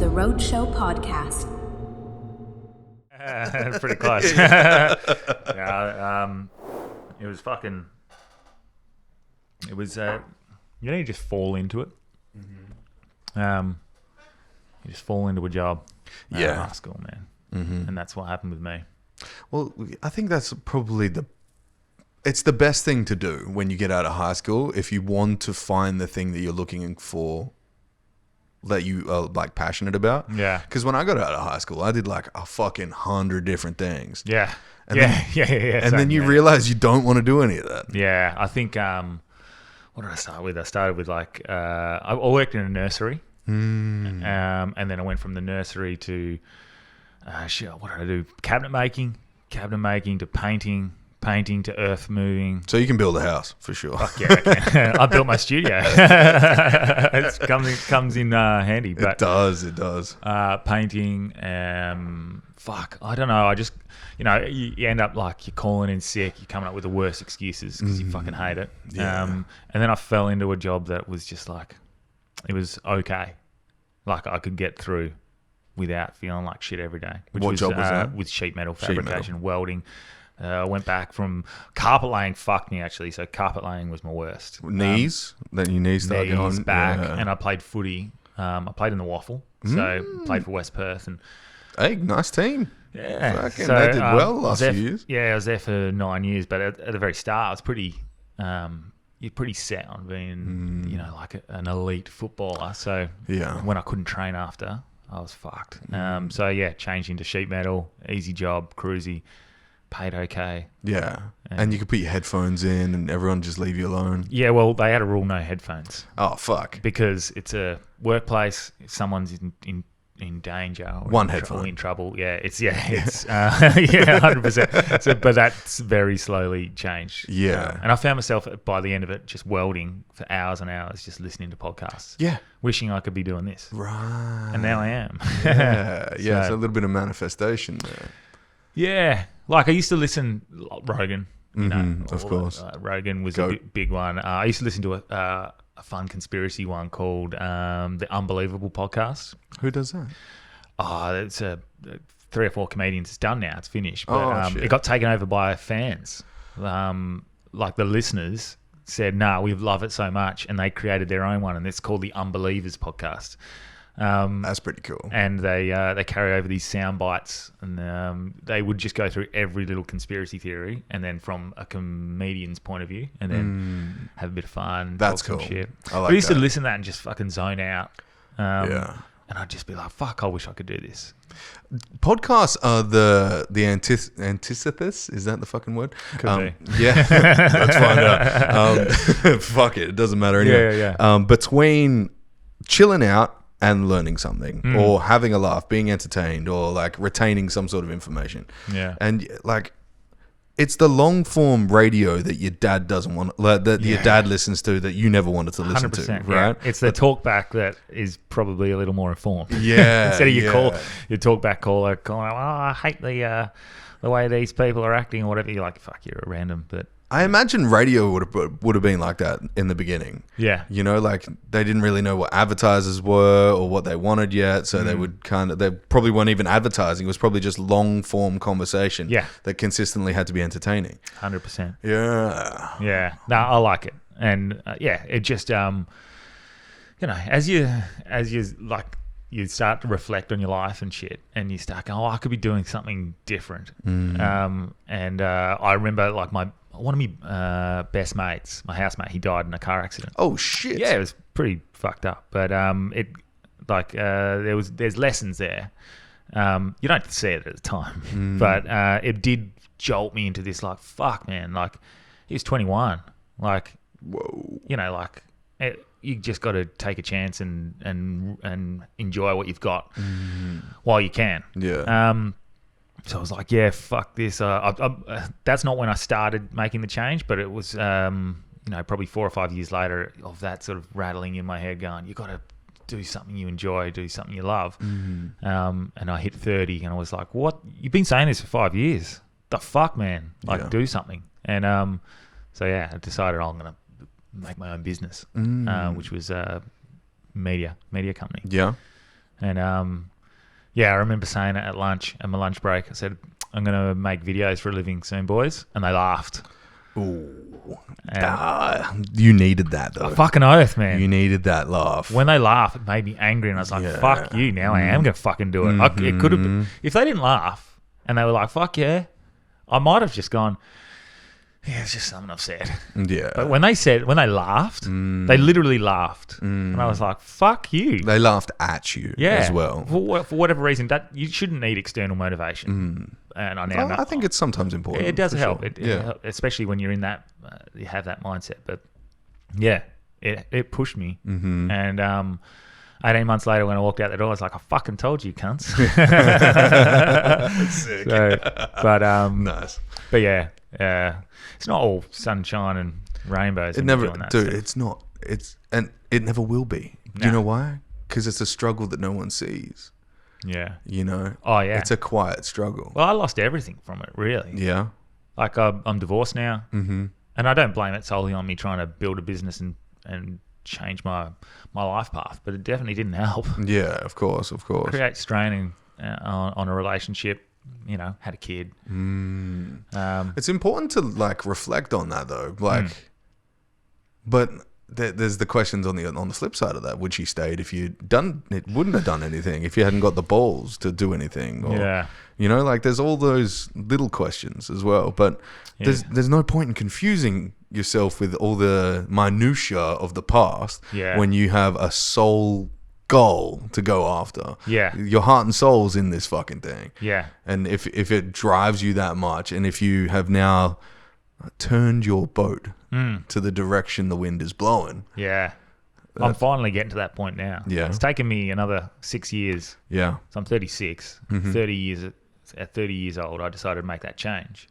the Roadshow podcast. Pretty close. Yeah, it was fucking. It was. You just fall into it. Mm-hmm. You just fall into a job. Out of high school, man, and that's what happened with me. Well, I think that's probably it's the best thing to do when you get out of high school if you want to find the thing that you're looking for that you are like passionate about. Yeah. Because when I got out of high school, I did like a fucking 100 different things. Yeah. And yeah. And then you realize you don't want to do any of that. Yeah. I think, what did I start with? I started with like, I worked in a nursery. And then I went from the nursery to, what did I do? Cabinet making to painting to earth moving. So you can build a house for sure. Fuck yeah, I can. I built my studio. It comes in handy. But, it does. Painting, I don't know. I just, you end up like you're calling in sick. You're coming up with the worst excuses because you fucking hate it. Yeah. And then I fell into a job that was just like, it was okay. Like I could get through without feeling like shit every day. What job was that? With sheet metal fabrication, welding. I went back from carpet laying. Fucked me actually. So carpet laying was my worst. Knees. Then your knees start going back, and I played footy. I played in the Waffle, so played for West Perth, and hey, nice team. Yeah, fucking, they did well last few years. Yeah, I was there for 9 years, but at the very start, I was pretty. You're pretty set on being, like an elite footballer. So when I couldn't train after, I was fucked. So yeah, changed into sheet metal, easy job, cruisy. Paid okay. Yeah. And you could put your headphones in and everyone just leave you alone. Yeah, well, they had a rule, no headphones. Oh, fuck. Because it's a workplace. If someone's in danger or in trouble. Yeah, it's 100%. So, but that's very slowly changed. Yeah. And I found myself by the end of it just welding for hours and hours, just listening to podcasts. Yeah. Wishing I could be doing this. Right. And now I am. Yeah. Yeah. So a little bit of manifestation there. Yeah. Like I used to listen Rogan, of course. Rogan was a big one. I used to listen to a fun conspiracy one called the Unbelievable podcast. Who does that? Oh, it's 3 or 4 comedians. It's done now. It's finished. But it got taken over by fans. Like the listeners said, "Nah, we love it so much," and they created their own one, and it's called the Unbelievers podcast. That's pretty cool. And they carry over these sound bites, and they would just go through every little conspiracy theory, and then from a comedian's point of view, and then have a bit of fun. That's talk cool. Some shit. I used to listen to that and just fucking zone out. Yeah. And I'd just be like, "Fuck! I wish I could do this." Podcasts are the antithesis. Is that the fucking word? Could be. Yeah. Let's find out. Fuck it. It doesn't matter anyway. Yeah. Between chilling out and learning something, or having a laugh, being entertained, or like retaining some sort of information. Yeah. And like, it's the long form radio that your dad doesn't want, your dad listens to that you never wanted to listen to, right? Yeah. It's the talk back that is probably a little more informed. Yeah. Instead of your talk back caller calling, I hate the way these people are acting or whatever. You're like, fuck, you're a random, but. I imagine radio would have been like that in the beginning. Yeah. Like they didn't really know what advertisers were or what they wanted yet. So they probably weren't even advertising. It was probably just long form conversation that consistently had to be entertaining. 100%. Yeah. Yeah. No, I like it. And it just, as you like, you start to reflect on your life and shit, and you start going, I could be doing something different. I remember like one of my best mates, my housemate, he died in a car accident. Oh shit! Yeah, it was pretty fucked up. But there's lessons there. You don't see it at the time, but it did jolt me into this like, fuck, man. Like he was 21. Like, whoa. You just got to take a chance and enjoy what you've got while you can. Yeah. So I was like, yeah, fuck this. That's not when I started making the change, but it was, probably 4 or 5 years later of that sort of rattling in my head going, you got to do something you enjoy, do something you love. And I hit 30 and I was like, what? You've been saying this for 5 years. The fuck, man? Like, do something. And I decided I'm going to make my own business, which was a media company. Yeah. And I remember saying it at lunch, at my lunch break. I said, I'm going to make videos for a living soon, boys. And they laughed. Ooh. And You needed that, though. a fucking oath, man. You needed that laugh. When they laughed, it made me angry. And I was like, fuck you. Now I am going to fucking do it. It could have been, if they didn't laugh and they were like, fuck yeah, I might have just gone, yeah, it's just something I've said. Yeah. But when they laughed, they literally laughed. And I was like, fuck you. They laughed at you as well. For whatever reason, that you shouldn't need external motivation. And I now know. I think it's sometimes important. It does help. Sure. It help, especially when you're in that, you have that mindset. But yeah, it pushed me. And 18 months later, when I walked out the door, I was like, I fucking told you, cunts. Sick. Nice. But yeah, it's not all sunshine and rainbows. It never, dude. It's not. And it never will be. Do you know why? Because it's a struggle that no one sees. Yeah. You know. Oh yeah. It's a quiet struggle. Well, I lost everything from it, really. Yeah. Like I'm divorced now, and I don't blame it solely on me trying to build a business and change my life path, but it definitely didn't help. Yeah, of course. Create strain on a relationship. You know, had a kid. It's important to like reflect on that though. Like, but there's the questions on the flip side of that. Would she stayed if you'd done it? Wouldn't have done anything if you hadn't got the balls to do anything. Or, you know, like there's all those little questions as well. But there's no point in confusing yourself with all the minutia of the past when you have a soul goal to go after. Your heart and soul's in this fucking thing. And if it drives you that much, and if you have now turned your boat to the direction the wind is blowing. I'm finally getting to that point now. It's taken me another 6 years. So I'm 36. 30 years at 30 years old, I decided to make that change.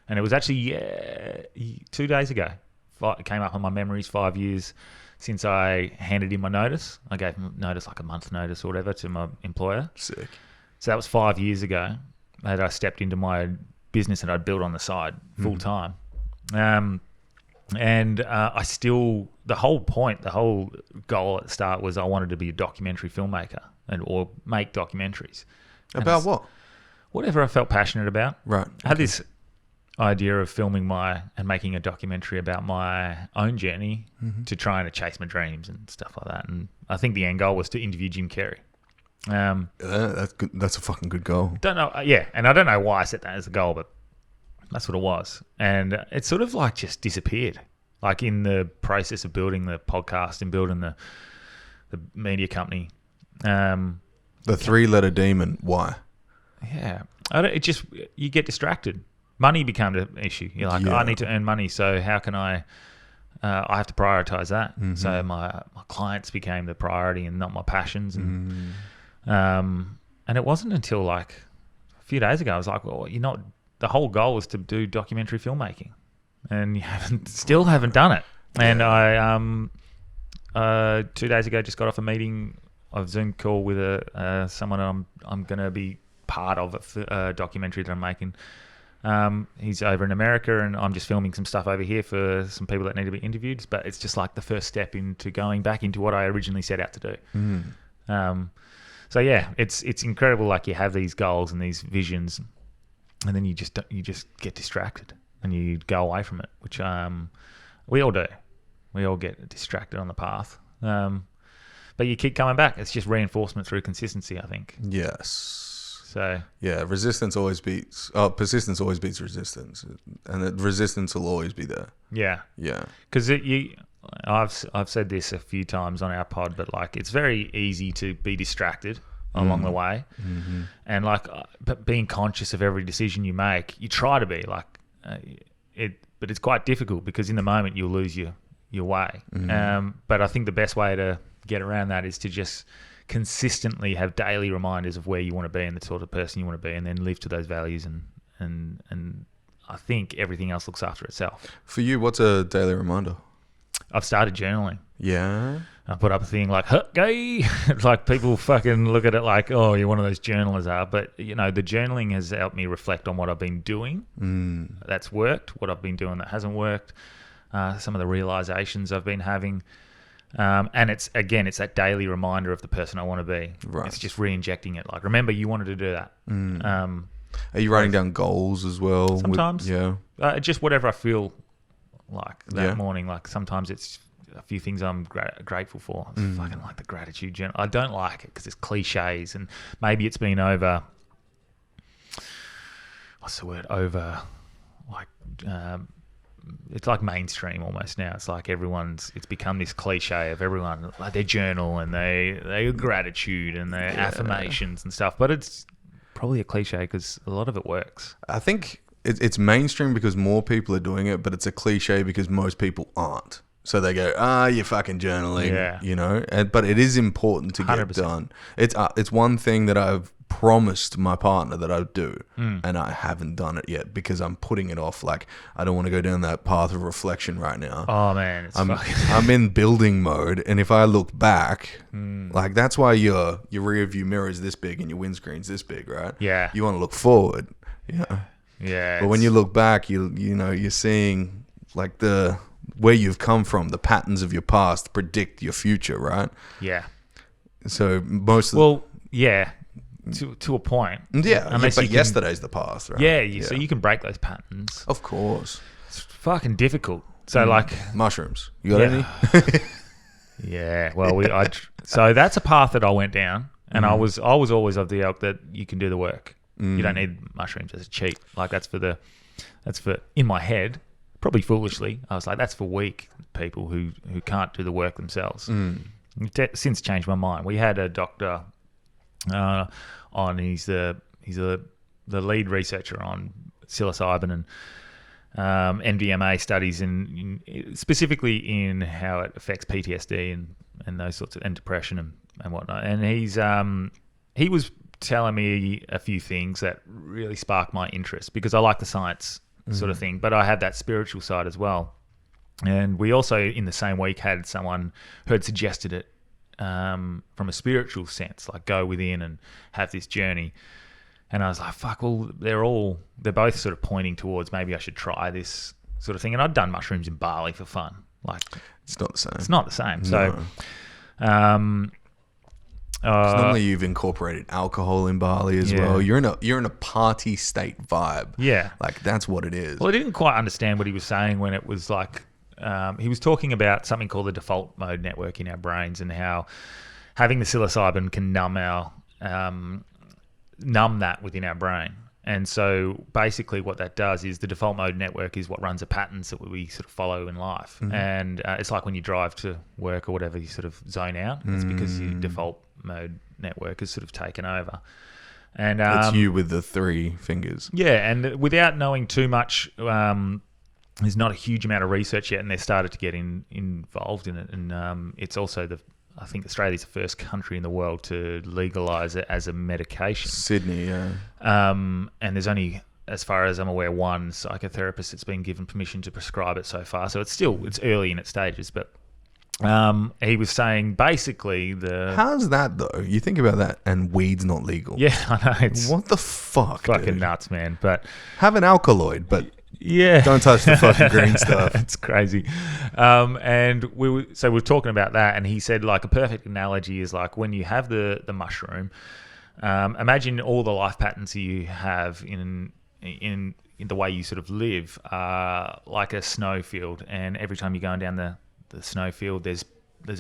And it was actually 2 days ago. It came up on my memories, 5 years since I handed in my notice. I gave notice, like a month notice or whatever, to my employer. Sick. So that was 5 years ago that I stepped into my business that I'd built on the side full time. And I still, the whole goal at the start was I wanted to be a documentary filmmaker or make documentaries. About what? Whatever I felt passionate about. Right. I had this idea of filming and making a documentary about my own journey to trying to chase my dreams and stuff like that. And I think the end goal was to interview Jim Carrey. That's good. That's a fucking good goal. Don't know. And I don't know why I set that as a goal, but that's what it was. And it sort of like just disappeared. Like in the process of building the podcast and building the media company. The 3-letter demon. Why? Yeah. You get distracted. Money became an issue. You're like, I need to earn money, so how can I have to prioritize that. So my clients became the priority and not my passions. And it wasn't until like a few days ago, I was like, well, the whole goal was to do documentary filmmaking, and you still haven't done it. And I 2 days ago just got off a Zoom call with someone I'm going to be part of a documentary that I'm making. He's over in America, and I'm just filming some stuff over here for some people that need to be interviewed. But it's just like the first step into going back into what I originally set out to do. So yeah, it's incredible. Like you have these goals and these visions, and then you just get distracted and you go away from it, which we all do. We all get distracted on the path. But you keep coming back. It's just reinforcement through consistency, I think. Yes. So yeah, persistence always beats resistance, and the resistance will always be there. Yeah. Because I've said this a few times on our pod, but like it's very easy to be distracted along the way, and like but being conscious of every decision you make, you try to be like but it's quite difficult because in the moment you'll lose your way. But I think the best way to get around that is to just consistently have daily reminders of where you want to be and the sort of person you want to be, and then live to those values, and I think everything else looks after itself. For you, what's a daily reminder? I've started journaling. Yeah. I put up a thing like, gay. Like people fucking look at it like, oh, you're one of those journalers are. But, the journaling has helped me reflect on what I've been doing. That's worked, what I've been doing that hasn't worked, some of the realizations I've been having. And it's that daily reminder of the person I want to be. Right. It's just re-injecting it. Like, remember, you wanted to do that. Are you writing down goals as well? Sometimes. Just whatever I feel like that Yeah. morning. Like, sometimes it's a few things I'm grateful for. I fucking like the gratitude journal. I don't like it because it's cliches, and maybe it's been over. What's the word? Over, like, it's like mainstream almost now. It's like it's become this cliche of everyone, like, their journal and their gratitude and their affirmations and stuff. But it's probably a cliche because a lot of it works. I think it's mainstream because more people are doing it, but it's a cliche because most people aren't. So they go, you're fucking journaling, you know. But it is important to get 100%. done. It's one thing that I've promised my partner that I would do, and I haven't done it yet because I'm putting it off. Like, I don't want to go down that path of reflection right now. Oh man, I'm in building mode, and if I look back, like, that's why your rear view mirror is this big and your windscreen's this big, right? Yeah. You want to look forward, Yeah. But when you look back, you're seeing like where you've come from, the patterns of your past predict your future, right? Yeah. So yeah, to a point. Yeah, Unless but yesterday's the past, right? Yeah, so you can break those patterns. Of course. It's fucking difficult. So like mushrooms. You got any? Yeah. Well, so that's a path that I went down, and I was always of the ilk that you can do the work. You don't need mushrooms as a cheat. Like, that's for in my head. Probably foolishly, I was like, that's for weak people who can't do the work themselves. Since changed my mind. We had a doctor on. He's the lead researcher on psilocybin and MDMA studies, specifically in how it affects PTSD and those sorts of, and depression and whatnot. And he was telling me a few things that really sparked my interest because I like the science sort of thing, but I had that spiritual side as well. And we also, in the same week, had someone who had suggested it from a spiritual sense, like go within and have this journey. And I was like, fuck, well, they're both sort of pointing towards maybe I should try this sort of thing. And I'd done mushrooms in Bali for fun. Like, it's not the same. It's not the same. No. So, normally you've incorporated alcohol in Bali as well. You're in a party state vibe. Yeah, like that's what it is. Well, I didn't quite understand what he was saying when it was like he was talking about something called the default mode network in our brains and how having the psilocybin can numb that within our brain. And so basically what that does is the default mode network is what runs the patterns that we sort of follow in life. And it's like when you drive to work or whatever, you sort of zone out. It's because your default mode network is sort of taken over. And it's you with the three fingers. Yeah, and without knowing too much, there's not a huge amount of research yet, and they started to get involved in it. And it's also I think Australia's the first country in the world to legalise it as a medication. Sydney, yeah. And there's only, as far as I'm aware, one psychotherapist that's been given permission to prescribe it so far. So it's early in its stages. But he was saying basically how's that though? You think about that, and weed's not legal. Yeah, I know. What the fuck, fucking dude? Nuts, man. But have an alkaloid, but yeah, don't touch the fucking green stuff. It's crazy. And we were talking about that, and he said like a perfect analogy is like when you have the mushroom. Imagine all the life patterns you have in the way you sort of live, like a snow field, and every time you're going down the snow field, there's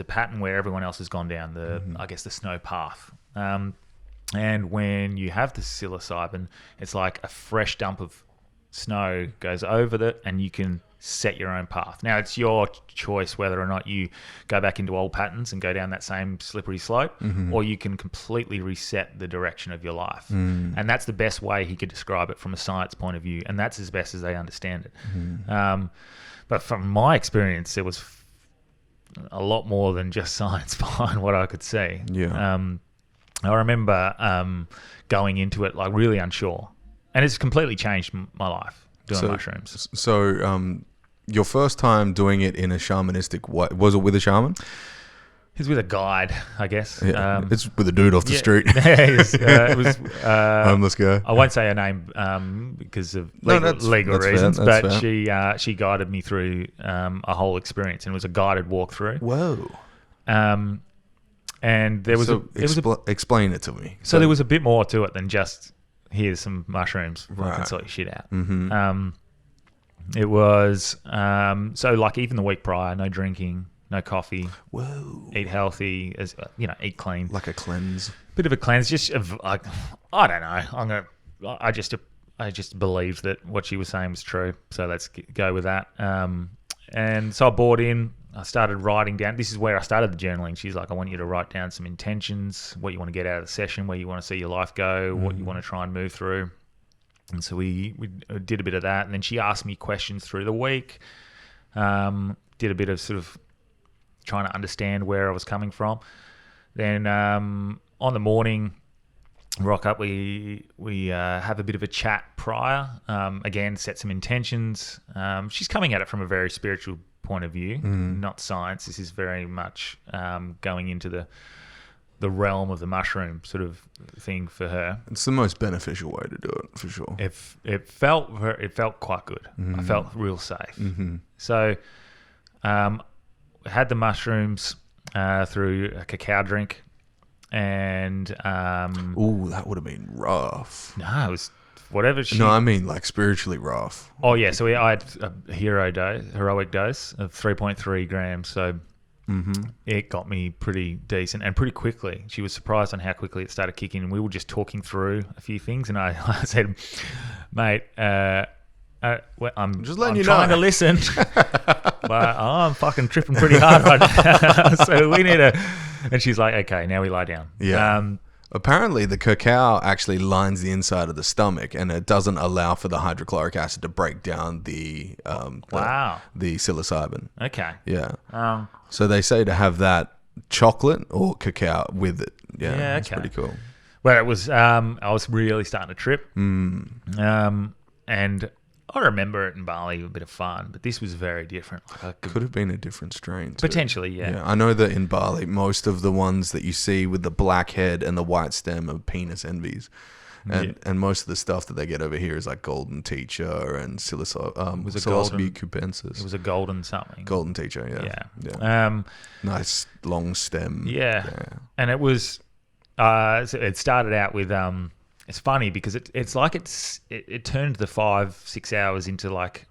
a pattern where everyone else has gone down I guess the snow path. And when you have the psilocybin, it's like a fresh dump of snow goes over it, and you can set your own path. Now it's your choice whether or not you go back into old patterns and go down that same slippery slope, or you can completely reset the direction of your life. And that's the best way he could describe it from a science point of view, and that's as best as they understand it. But from my experience, there was a lot more than just science behind what I could see. I remember going into it like really unsure, and it's completely changed my life doing mushrooms. So your first time doing it in a shamanistic way, was it with a shaman? He's with a guide, I guess. Yeah, it's with a dude off the street. It was homeless guy. I won't say her name because of legal reasons, but she guided me through a whole experience, and it was a guided walkthrough. Whoa. And there was explain it to me. So there was a bit more to it than just here's some mushrooms. I can sort your shit out. Mm-hmm. It was so like even the week prior, no drinking, no coffee. Whoa. Eat healthy, eat clean. Like a cleanse. Bit of a cleanse. Just like I don't know. I just believed that what she was saying was true. So let's go with that. And so I bought in. I started writing down. This is where I started the journaling. She's like, I want you to write down some intentions, what you want to get out of the session, where you want to see your life go, what you want to try and move through. And so we did a bit of that. And then she asked me questions through the week. Did a bit of sort of trying to understand where I was coming from. Then on the morning, rock up, we have a bit of a chat prior. Again, set some intentions. She's coming at it from a very spiritual point of view, not science. This is very much going into the realm of the mushroom sort of thing for her. It's the most beneficial way to do it, for sure. It felt quite good. I felt real safe. So I had the mushrooms through a cacao drink, and ooh, that would have been rough. No, it was whatever she... No, I mean like spiritually rough. Oh, yeah. So I had a heroic dose of 3.3 grams. So it got me pretty decent and pretty quickly. She was surprised on how quickly it started kicking. And we were just talking through a few things. And I said, mate, I'm just letting you trying to listen. But I'm fucking tripping pretty hard right now. So we need to... And she's like, okay, now we lie down. Yeah. Apparently, the cacao actually lines the inside of the stomach, and it doesn't allow for the hydrochloric acid to break down the psilocybin. Okay. Yeah. So they say to have that chocolate or cacao with it. Yeah, that's pretty cool. Well, it was. I was really starting to trip. And I remember it in Bali, a bit of fun, but this was very different. Could have been a different strain too. Potentially, yeah. I know that in Bali, most of the ones that you see with the black head and the white stem are penis envies. And most of the stuff that they get over here is like golden teacher and psilocybe cubensis. It was a golden something. Golden teacher, yeah. Nice long stem. Yeah. And it was, it started out with... It's funny because it's like it turned the 5-6 hours into like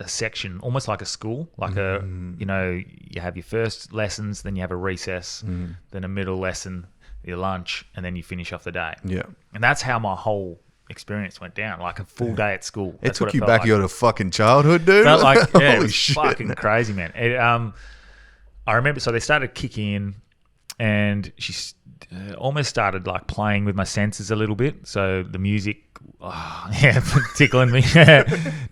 a section, almost like a school, like you have your first lessons, then you have a recess, then a middle lesson, your lunch, and then you finish off the day. Yeah. And that's how my whole experience went down, like a full day at school. It took you back to fucking childhood, dude. Felt like, it was fucking crazy, man. I remember, so they started kicking in, and she almost started like playing with my senses a little bit. So the music, tickling me,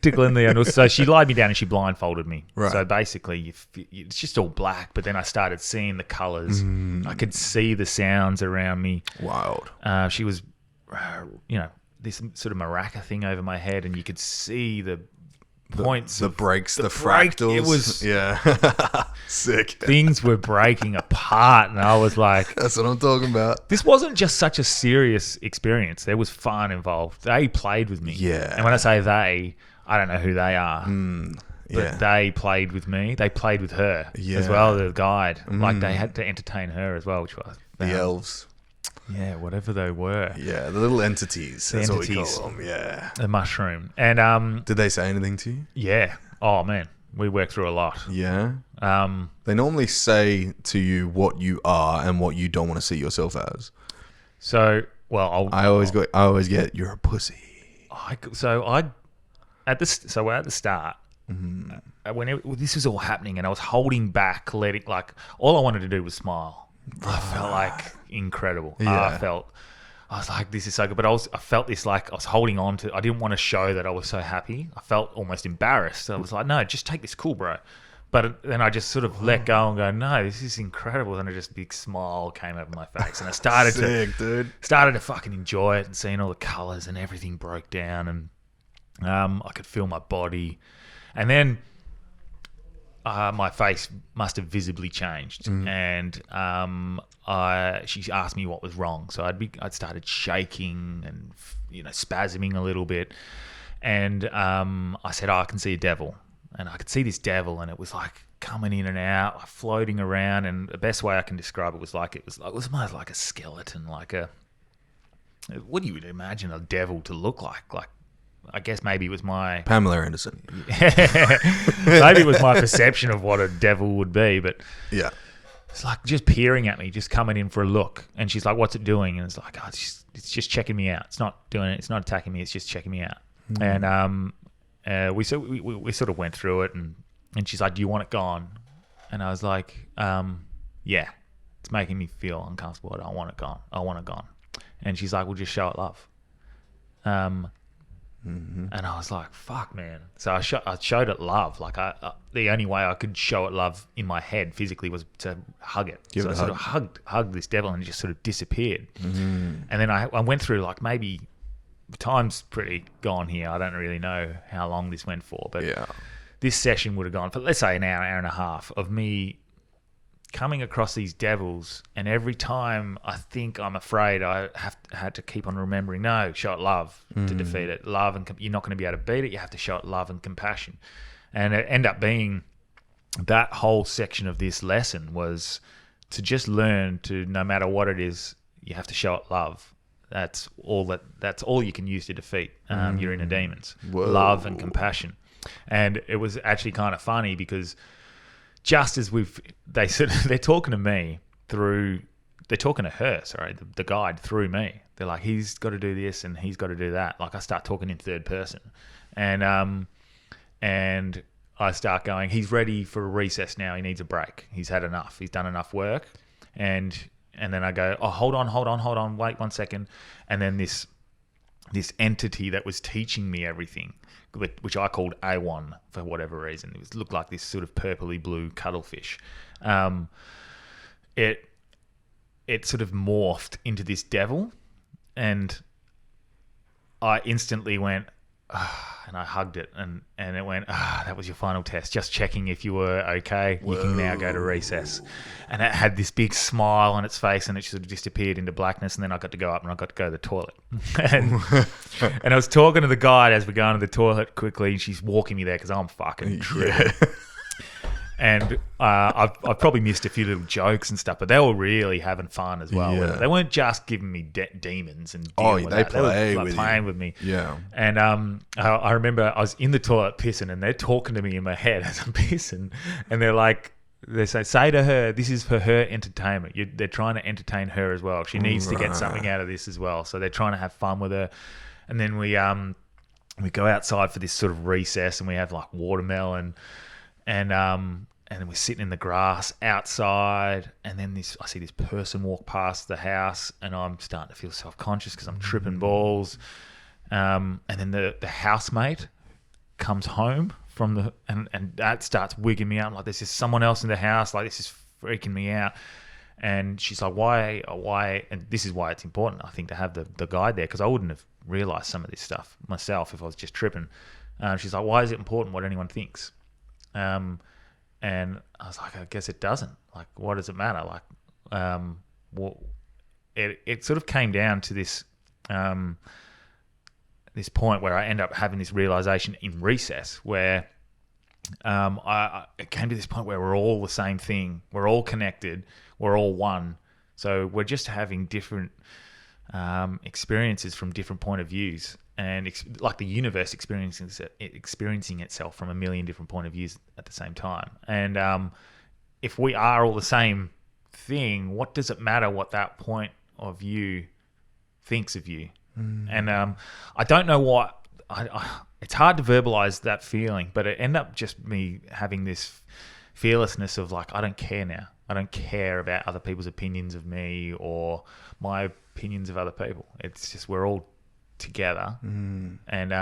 tickling the. So she lied me down and she blindfolded me. Right. So basically, it's just all black. But then I started seeing the colors. I could see the sounds around me. Wild. She was, this sort of maraca thing over my head, and you could see the points, the breaks, the fractals. It was sick. Things were breaking apart, and I was like, "That's what I'm talking about." This wasn't just such a serious experience. There was fun involved. They played with me. Yeah. And when I say they, I don't know who they are. But they played with me. They played with her as well, the guide. Like they had to entertain her as well, which was the elves. Yeah, whatever they were. Yeah, the little entities. That's what we call them. Yeah. The mushroom. And did they say anything to you? Yeah. Oh man, we worked through a lot. Yeah. They normally say to you what you are and what you don't want to see yourself as. So, well, I always get you're a pussy. We're at the start. When this was all happening, and I was holding back, all I wanted to do was smile. I felt like incredible. Yeah. I was like, this is so good. But I felt this like I was holding on to. I didn't want to show that I was so happy. I felt almost embarrassed. I was like, no, just take this cool, bro. But then I just sort of let go and go, no, this is incredible. And just a big smile came over my face, and I started to fucking enjoy it and seeing all the colors and everything broke down, and I could feel my body, and then. My face must have visibly changed, and she asked me what was wrong. So I'd started shaking and spasming a little bit, and I said, "I can see a devil." and I could see this devil, and it was like coming in and out, like floating around. And the best way I can describe it was almost like a skeleton, what do you imagine a devil to look like? Like, I guess maybe it was my Pamela Anderson. maybe it was my perception of what a devil would be, but Yeah. it's like just peering at me, just coming in for a look. And she's like, "What's it doing?" And it's like, "Oh, it's just checking me out. It's not doing it. It's not attacking me. It's just checking me out." And we sort of went through it, and she's like, "Do you want it gone?" And I was like, "Yeah, it's making me feel uncomfortable. I don't want it gone. I want it gone." And she's like, "Well, just show it love." And I was like, "Fuck, man!" So I showed it love. Like the only way I could show it love in my head physically was to hug it. Give so it I a sort of hugged this devil, and it just sort of disappeared. And then I went through, like, maybe time's pretty gone here. I don't really know how long this went for, but Yeah. this session would have gone for, let's say, an hour and a half of me coming across these devils, and every time I think I'm afraid, I had to keep on remembering, no, show it love to defeat it. Love, and you're not going to be able to beat it. You have to show it love and compassion. And it ended up being that whole section of this lesson was to just learn to, no matter what it is, you have to show it love. That's all you can use to defeat your inner demons. Whoa. Love and compassion. And it was actually kind of funny because just as they're talking to me they're talking to her, sorry, the guide through me. They're like, he's got to do this and he's got to do that. Like, I start talking in third person, and I start going, he's ready for a recess now. He needs a break. He's had enough. He's done enough work. And then I go, oh, hold on, wait 1 second. And then this entity that was teaching me everything, which I called A1 for whatever reason. It looked like this sort of purpley blue cuttlefish. It sort of morphed into this devil, and I instantly went, and I hugged it, and it went, that was your final test. Just checking if you were okay. You can now go to recess. And it had this big smile on its face, and it sort of disappeared into blackness. And then I got to go up and I got to go to the toilet. and I was talking to the guide as we're going to the toilet quickly, and she's walking me there because I'm fucking tripping. And I've probably missed a few little jokes and stuff, but they were really having fun as well. Yeah. They weren't just giving me demons and they that. play they were with playing you. with me. Yeah. And I remember I was in the toilet pissing, and they're talking to me in my head as I'm pissing, and they're like, they say to her, this is for her entertainment. They're trying to entertain her as well. She needs to get something out of this as well. So they're trying to have fun with her. And then we go outside for this sort of recess, and we have like watermelon, and then we're sitting in the grass outside, and then I see this person walk past the house, and I'm starting to feel self-conscious because I'm tripping balls. And then the housemate comes home from and that starts wigging me out. I'm like, there's just someone else in the house. Like, this is freaking me out. And she's like, why? And this is why it's important, I think, to have the guide there, because I wouldn't have realized some of this stuff myself if I was just tripping. She's like, why is it important what anyone thinks? And I was like, I guess it doesn't. Like, what does it matter? Like, it sort of came down to this this point where I end up having this realization in recess, where it came to this point where we're all the same thing. We're all connected. We're all one. So we're just having different experiences from different point of views, and like the universe experiencing itself from a million different point of views at the same time. And if we are all the same thing, what does it matter what that point of view thinks of you? And I don't know what it's hard to verbalize that feeling, but it ended up just me having this fearlessness of like, I don't care now. I don't care about other people's opinions of me or my opinions of other people. It's just, we're all together. And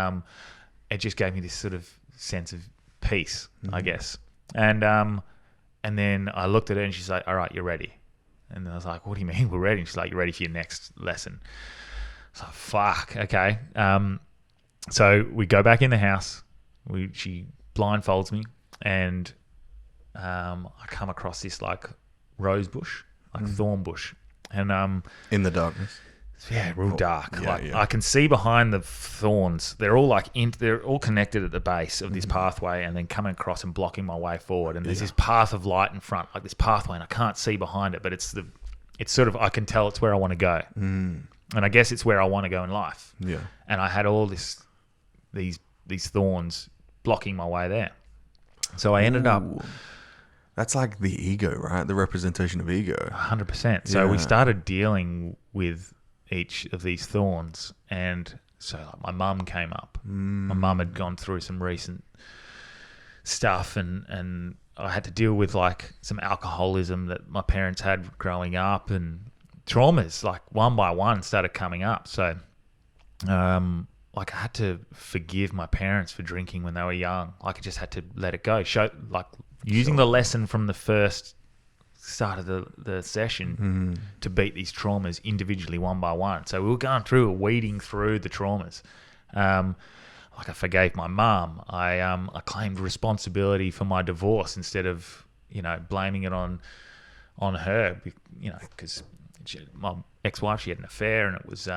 it just gave me this sort of sense of peace, I guess. And then I looked at her, and she's like, all right, you're ready. And I was like, what do you mean we're ready? And she's like, you're ready for your next lesson. So fuck, okay. So we go back in the house. She blindfolds me, and I come across this like rose bush, like thorn bush, and in the darkness. Yeah, real dark. yeah, Like yeah. I can see behind the thorns. They're all they're all connected at the base of this pathway, and then coming across and blocking my way forward. And there's this path of light in front, like this pathway, and I can't see behind it, but it's sort of, I can tell it's where I want to go, and I guess it's where I want to go in life. Yeah. And I had all these thorns blocking my way there, so I ended up. Ooh. That's like the ego, right? The representation of ego. 100%. So we Yeah. started dealing with each of these thorns, and so like, my mum came up. My mum had gone through some recent stuff, and I had to deal with like some alcoholism that my parents had growing up, and traumas like one by one started coming up. So like I had to forgive my parents for drinking when they were young. Like I just had to let it go. Using the lesson from the first start of the session to beat these traumas individually one by one. So we were going through, weeding through the traumas. Like I forgave my mum. I claimed responsibility for my divorce instead of, blaming it on her, because my ex-wife, she had an affair, and it was,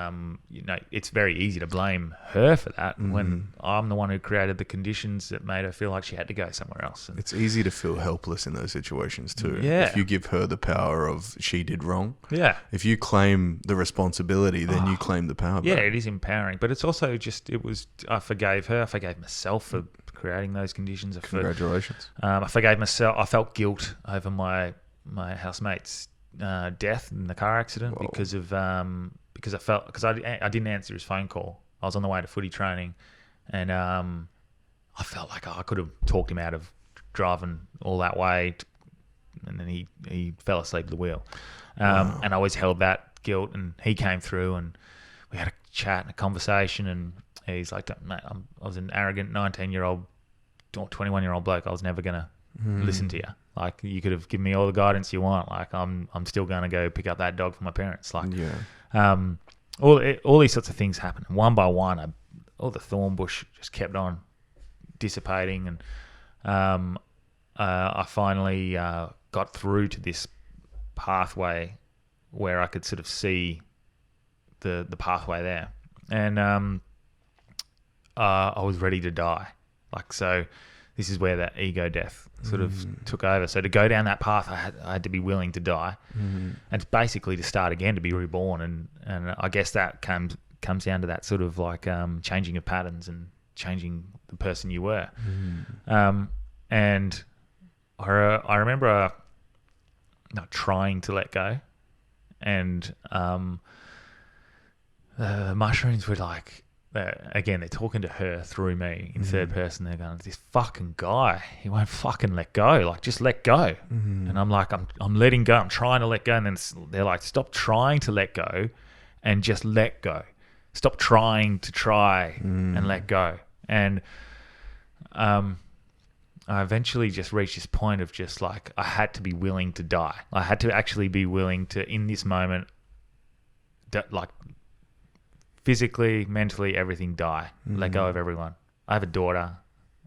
it's very easy to blame her for that when I'm the one who created the conditions that made her feel like she had to go somewhere else. And It's easy to feel helpless in those situations too. Yeah. If you give her the power of she did wrong. yeah. If you claim the responsibility, then you claim the power Yeah, back. it is empowering, but it's also I forgave her. I forgave myself for creating those conditions. Congratulations. I forgave myself. I felt guilt over my housemate's death in the car accident because I didn't answer his phone call. I was on the way to footy training, and I felt like I could have talked him out of driving all that way, and then he fell asleep at the wheel. And I always held that guilt, and he came through, and we had a chat and a conversation, and he's like, mate, I was an arrogant 19-year-old or 21-year-old bloke. I was never going to listen to you. Like, you could have given me all the guidance you want. Like, I'm still going to go pick up that dog for my parents. Like, all these sorts of things happen. And one by one, all the thorn bush just kept on dissipating, and I finally got through to this pathway where I could sort of see the pathway there, and I was ready to die. Like, so this is where that ego death sort of took over. So to go down that path, I had to be willing to die, and basically to start again, to be reborn. And I guess that comes down to that sort of like changing of patterns and changing the person you were. And I remember not trying to let go, and the mushrooms were like, again, they're talking to her through me in third person. They're going, this fucking guy, he won't fucking let go. Like, just let go. And I'm like, I'm letting go. I'm trying to let go. And then they're like, stop trying to let go and just let go. Stop trying to try and let go. And I eventually just reached this point of just like, I had to be willing to die. I had to actually be willing to, in this moment, like, physically, mentally, everything die. Let go of everyone. I have a daughter.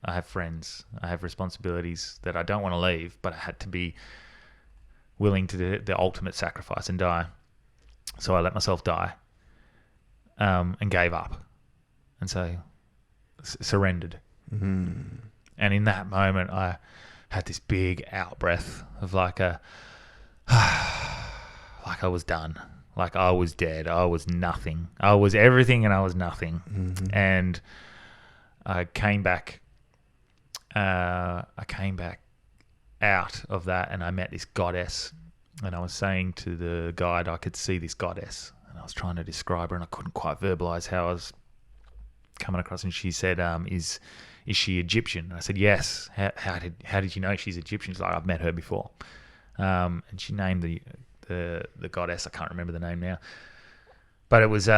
I have friends. I have responsibilities that I don't want to leave, but I had to be willing to do the ultimate sacrifice and die. So I let myself die, and gave up. And so surrendered. And in that moment, I had this big out breath of like like I was done. Like I was dead. I was nothing. I was everything and I was nothing. And I came back. I came back out of that, and I met this goddess. And I was saying to the guide, I could see this goddess, and I was trying to describe her, and I couldn't quite verbalize how I was coming across. And she said, "Is she Egyptian?" And I said, "Yes." How did you know she's Egyptian? She's like, "I've met her before." And she named the goddess. I can't remember the name now, but it was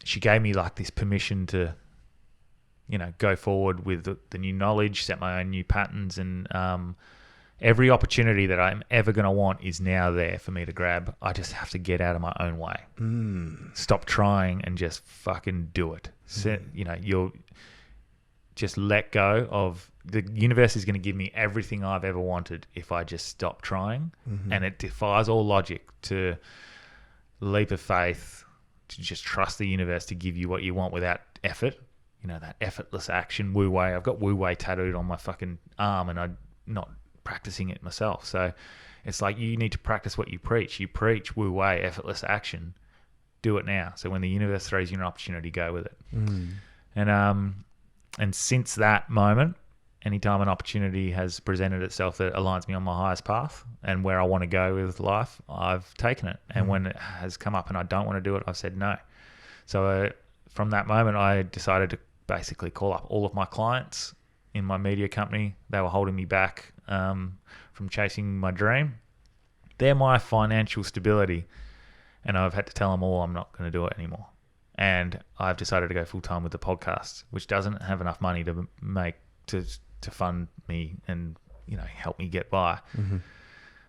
she gave me like this permission to go forward with the new knowledge, set my own new patterns, and every opportunity that I'm ever going to want is now there for me to grab. I just have to get out of my own way. Stop trying and just fucking do it. You'll just let go of the universe. Is going to give me everything I've ever wanted if I just stop trying. And it defies all logic to leap of faith, to just trust the universe to give you what you want without effort. You know, that effortless action, Wu Wei. I've got Wu Wei tattooed on my fucking arm, and I'm not practicing it myself. So it's like you need to practice what you preach. You preach Wu Wei, effortless action. Do it now. So when the universe throws you an opportunity, go with it. And since that moment, anytime an opportunity has presented itself that aligns me on my highest path and where I want to go with life, I've taken it. And when it has come up and I don't want to do it, I've said no. So from that moment, I decided to basically call up all of my clients in my media company. They were holding me back from chasing my dream. They're my financial stability. And I've had to tell them all I'm not going to do it anymore. And I've decided to go full time with the podcast, which doesn't have enough money to make to fund me and, you know, help me get by.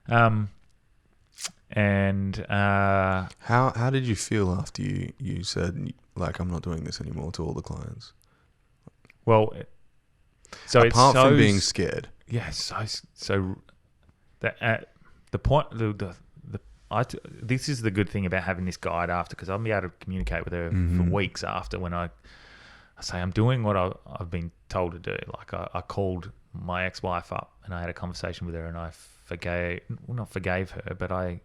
How did you feel after you said, like, I'm not doing this anymore to all the clients? Well, so apart it's from being scared. Yeah, so that the point this is the good thing about having this guide after, because I'll be able to communicate with her for weeks after when I say I'm doing what I've been told to do. Like I called my ex-wife up and I had a conversation with her, and I not forgave her, but I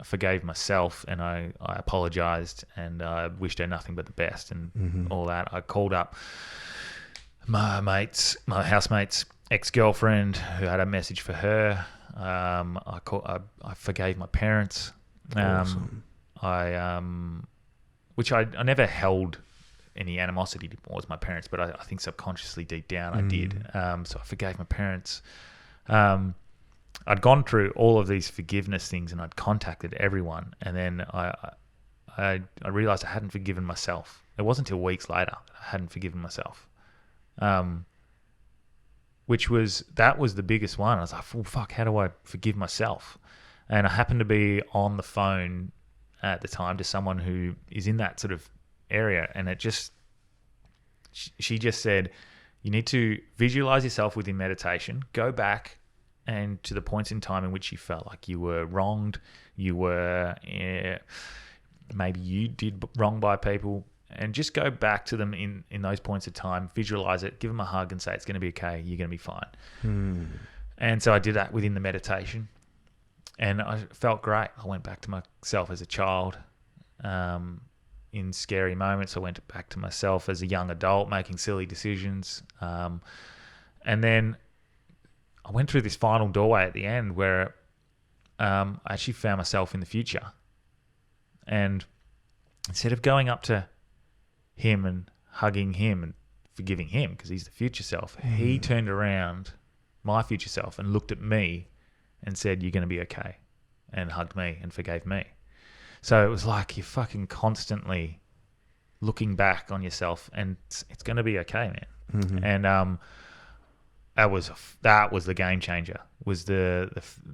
forgave myself, and I apologized, and I wished her nothing but the best and all that. I called up my housemate's ex-girlfriend who had a message for her. I forgave my parents. Awesome. Which I never held any animosity towards my parents, but I think subconsciously deep down I did. So I forgave my parents. I'd gone through all of these forgiveness things, and I'd contacted everyone, and then I realized I hadn't forgiven myself. It wasn't until weeks later that I hadn't forgiven myself. That was the biggest one. I was like, well, fuck, how do I forgive myself? And I happened to be on the phone at the time to someone who is in that sort of area. And she just said, you need to visualize yourself within meditation, go back and to the points in time in which you felt like you were wronged, maybe you did wrong by people, and just go back to them in those points of time, visualize it, give them a hug and say, it's going to be okay, you're going to be fine. And so I did that within the meditation, and I felt great. I went back to myself as a child in scary moments. I went back to myself as a young adult making silly decisions. And then I went through this final doorway at the end where I actually found myself in the future. And instead of going up to him and hugging him and forgiving him because he's the future self, he turned around, my future self, and looked at me and said, you're going to be okay, and hugged me and forgave me. So it was like you're fucking constantly looking back on yourself, and it's going to be okay, man. And that was the game changer. Was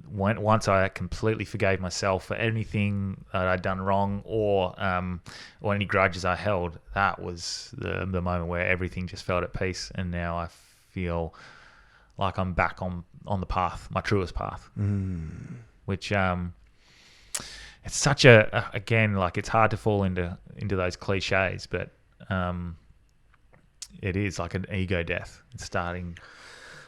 once I completely forgave myself for anything that I'd done wrong or any grudges I held. That was the moment where everything just felt at peace, and now I feel like I'm back on the path, my truest path. Which it's such again, like, it's hard to fall into those cliches, but it is like an ego death. It's starting.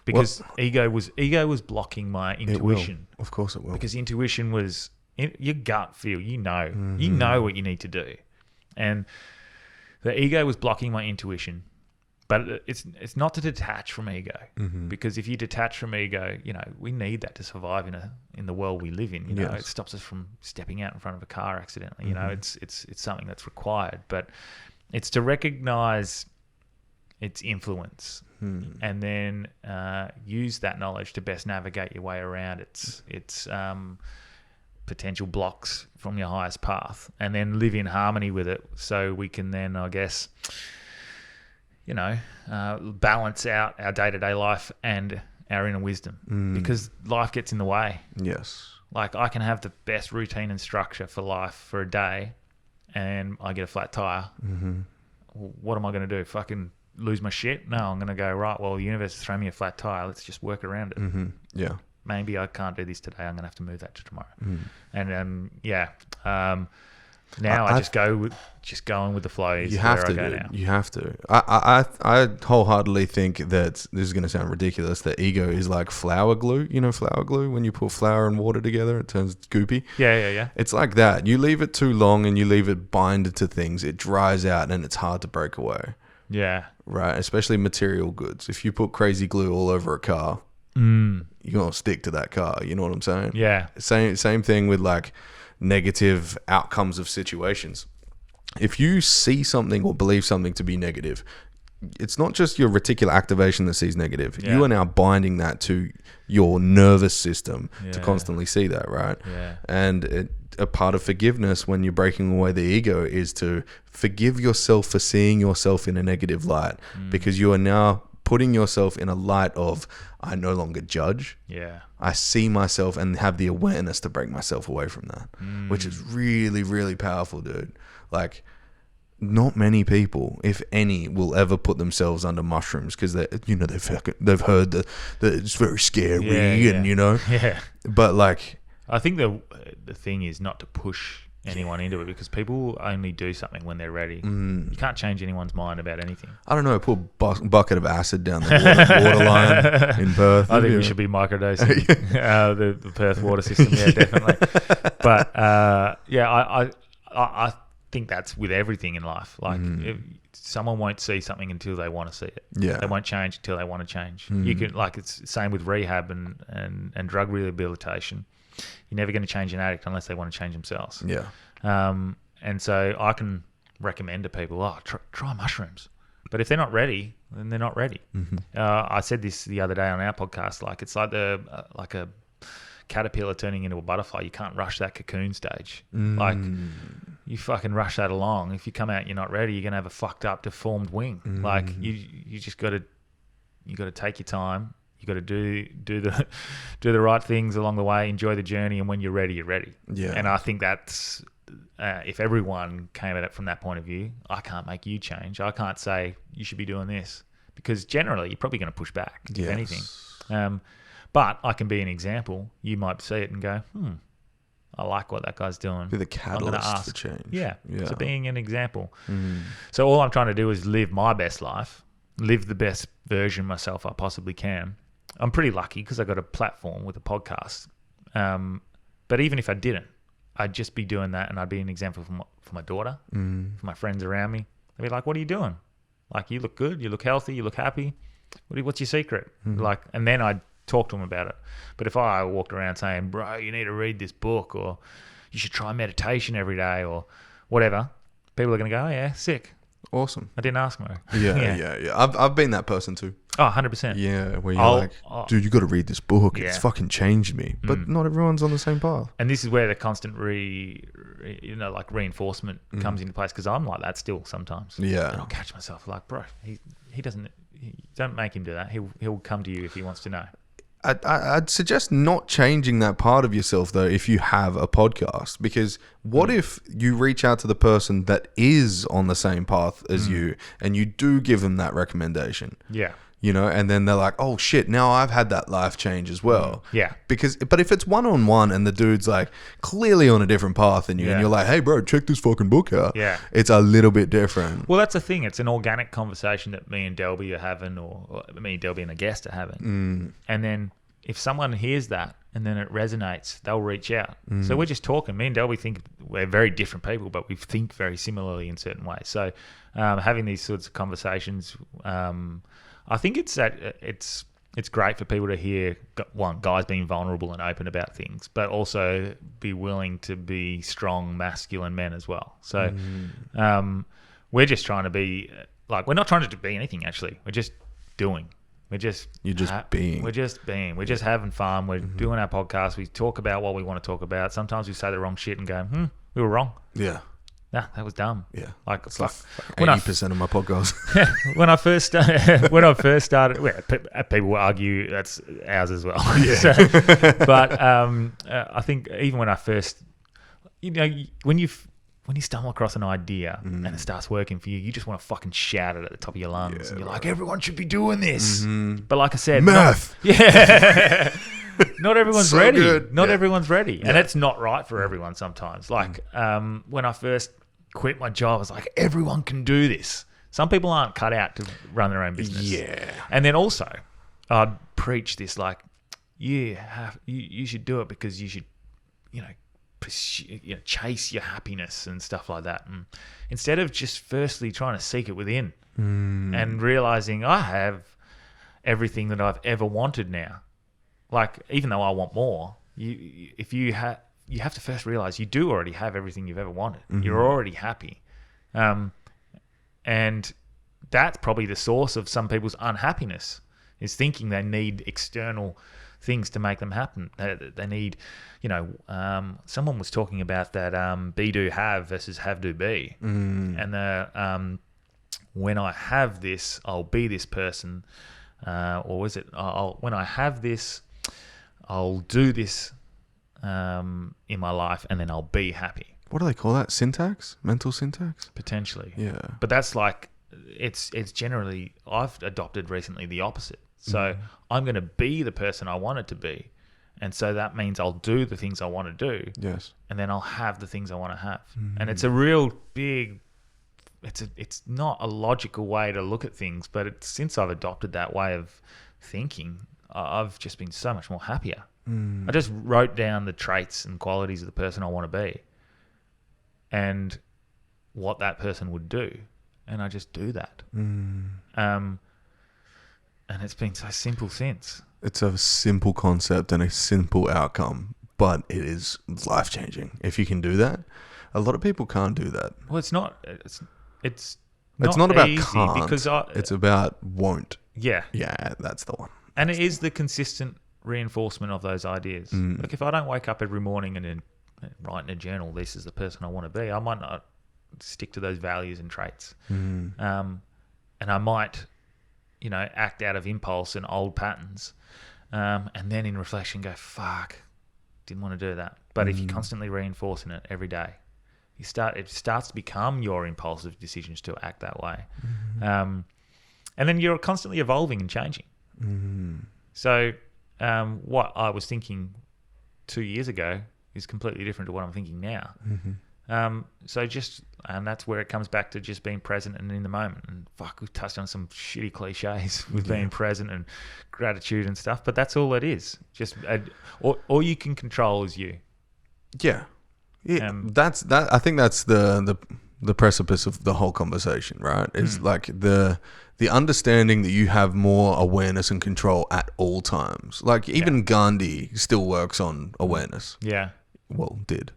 Because ego was blocking my intuition. It will. Of course it will. Because intuition was your gut feel. You know what you need to do, and the ego was blocking my intuition. But it's not to detach from ego, because if you detach from ego, you know, we need that to survive in the world we live in. You know, it stops us from stepping out in front of a car accidentally. You know, it's something that's required, but it's to recognize its influence. And then use that knowledge to best navigate your way around its potential blocks from your highest path, and then live in harmony with it, so we can then, I guess, you know, balance out our day-to-day life and our inner wisdom, because life gets in the way. Yes. Like, I can have the best routine and structure for life for a day, and I get a flat tire. What am I going to do? Fucking lose my shit? No, I'm going to go, right, well, the universe is throwing me a flat tire. Let's just work around it. Yeah. Maybe I can't do this today. I'm going to have to move that to tomorrow. Now I just go with going with the flow. Is You have where to, I go dude. now. You have to. I wholeheartedly think that this is going to sound ridiculous. That ego is like flour glue. You know, flour glue. When you put flour and water together, it turns goopy. Yeah. It's like that. You leave it too long and you leave it binded to things, it dries out and it's hard to break away. Yeah. Right. Especially material goods. If you put crazy glue all over a car, you're gonna stick to that car. You know what I'm saying? Yeah. Same thing with like negative outcomes of situations. If you see something or believe something to be negative, it's not just your reticular activation that sees negative. Yeah. You are now binding that to your nervous system to Yeah. constantly see that, right? Yeah. And a part of forgiveness when you're breaking away the ego is to forgive yourself for seeing yourself in a negative light, because you are now putting yourself in a light of, I no longer judge. Yeah. I see myself and have the awareness to break myself away from that, which is really, really powerful, dude. Like, not many people, if any, will ever put themselves under mushrooms because they've heard that it's very scary and Yeah. But like, I think the thing is not to push anyone into it, because people only do something when they're ready. You can't change anyone's mind about anything. I don't know, put a bucket of acid down the water line in Perth. I think we should be microdosing the Perth water system. Yeah, definitely. But I think that's with everything in life. Like, if someone won't see something until they want to see it. Yeah. They won't change until they want to change. You can, like, it's the same with rehab and drug rehabilitation. You're never going to change an addict unless they want to change themselves. Yeah. And so I can recommend to people, try mushrooms. But if they're not ready, then they're not ready. I said this the other day on our podcast. Like, it's like like a caterpillar turning into a butterfly. You can't rush that cocoon stage. Like, you fucking rush that along. If you come out and you're not ready, you're gonna have a fucked up, deformed wing. Like, you just got to take your time. You got to do the right things along the way. Enjoy the journey, and when you're ready, you're ready. Yeah. And I think that's if everyone came at it from that point of view, I can't make you change. I can't say you should be doing this, because generally you're probably going to push back, if anything. But I can be an example. You might see it and go, I like what that guy's doing. Be the catalyst for change. Yeah. So being an example. So all I'm trying to do is live my best life, live the best version of myself I possibly can. I'm pretty lucky because I got a platform with a podcast. But even if I didn't, I'd just be doing that, and I'd be an example for my daughter, for my friends around me. They'd be like, "What are you doing? Like, you look good, you look healthy, you look happy. What's your secret?" Like, and then I'd talk to them about it. But if I walked around saying, "Bro, you need to read this book," or "You should try meditation every day," or whatever, people are going to go, "Oh yeah, sick. Awesome. I didn't ask, Mo." Yeah. I've been that person too. Oh, 100%. Yeah, where you're dude, you got to read this book. It's fucking changed me. But not everyone's on the same path. And this is where the constant reinforcement comes into place, because I'm like that still sometimes. Yeah. And I'll catch myself like, bro, he doesn't. Don't make him do that. He'll come to you if he wants to know. I'd suggest not changing that part of yourself, though, if you have a podcast. Because what if you reach out to the person that is on the same path as you, and you do give them that recommendation? Yeah. And then they're like, "Oh shit, now I've had that life change as well." Yeah. But if it's one-on-one and the dude's like clearly on a different path than you, and you're like, "Hey bro, check this fucking book out." Yeah. It's a little bit different. Well, that's the thing. It's an organic conversation that me and Delby are having, or me and Delby and a guest are having. And then if someone hears that and then it resonates, they'll reach out. So we're just talking. Me and Delby think we're very different people, but we think very similarly in certain ways. So having these sorts of conversations, I think it's great for people to hear, one, guys being vulnerable and open about things, but also be willing to be strong, masculine men as well. So we're just trying to be, like, we're not trying to be anything, actually. We're just doing. You're just being. We're just being. We're just having fun. We're doing our podcast. We talk about what we want to talk about. Sometimes we say the wrong shit and go, we were wrong. Yeah. Nah, that was dumb. Yeah, like it's like 80% of my podcast. When I first started, well, people argue that's ours as well. Yeah. But I think even when I first, when you stumble across an idea and it starts working for you, you just want to fucking shout it at the top of your lungs, and you're like, everyone should be doing this. But like I said, math. not everyone's So ready. good. Not Yeah. everyone's ready. Yeah. And it's not right for everyone sometimes. Like when I first quit my job, I was like, everyone can do this. Some people aren't cut out to run their own business. Yeah. And then also, I'd preach this like, you should do it because you should, pursue, chase your happiness and stuff like that. And instead of just firstly trying to seek it within and realizing I have everything that I've ever wanted now. Like, even though I want more, you have to first realize you do already have everything you've ever wanted. You're already happy. And that's probably the source of some people's unhappiness, is thinking they need external things to make them happen. They need, someone was talking about that be, do, have versus have, do, be. And the when I have this, I'll be this person. Or was it, when I have this, I'll do this in my life, and then I'll be happy. What do they call that? Syntax? Mental syntax? Potentially. Yeah. But that's like, it's generally, I've adopted recently the opposite. So I'm going to be the person I want it to be. And so that means I'll do the things I want to do. Yes. And then I'll have the things I want to have. And it's a real big, it's not a logical way to look at things, but since I've adopted that way of thinking, I've just been so much more happier. I just wrote down the traits and qualities of the person I want to be and what that person would do. And I just do that. And it's been so simple since. It's a simple concept and a simple outcome, but it is life-changing. If you can do that, a lot of people can't do that. Well, it's not about easy can't. because It's about won't. Yeah. Yeah, that's the one. And it is the consistent reinforcement of those ideas. Like if I don't wake up every morning and then write in a journal, this is the person I want to be, I might not stick to those values and traits. And I might, act out of impulse and old patterns. And then in reflection go, fuck, didn't want to do that. But if you're constantly reinforcing it every day, it starts to become your impulsive decisions to act that way. And then you're constantly evolving and changing. So what I was thinking 2 years ago is completely different to what I'm thinking now. And that's where it comes back to just being present and in the moment. And fuck, we've touched on some shitty cliches with being present and gratitude and stuff, but that's all it is. Just all you can control is you. Yeah. That's that. I think that's the precipice of the whole conversation, right? Is like the understanding that you have more awareness and control at all times. Like even Gandhi still works on awareness. Yeah. Well, did.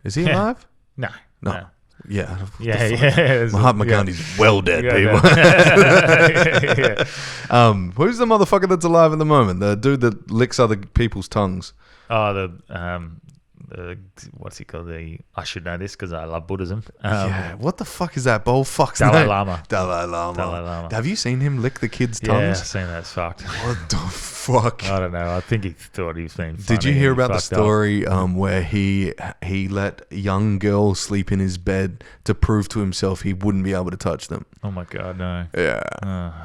Is he alive? No. Yeah. Mahatma Gandhi's well dead, people. Who's the motherfucker that's alive at the moment? The dude that licks other people's tongues. Oh, what's he called? I should know this because I love Buddhism. What the fuck is that bowl fuck's Dalai name? Lama. Dalai Lama. Have you seen him lick the kids' Yeah, I've tongues? seen that. It's fucked. What the fuck? I don't know. I think he thought he was being funny. Did you hear about the fucked up. story where he let young girls sleep in his bed to prove to himself he wouldn't be able to touch them? Oh my God, no. Yeah.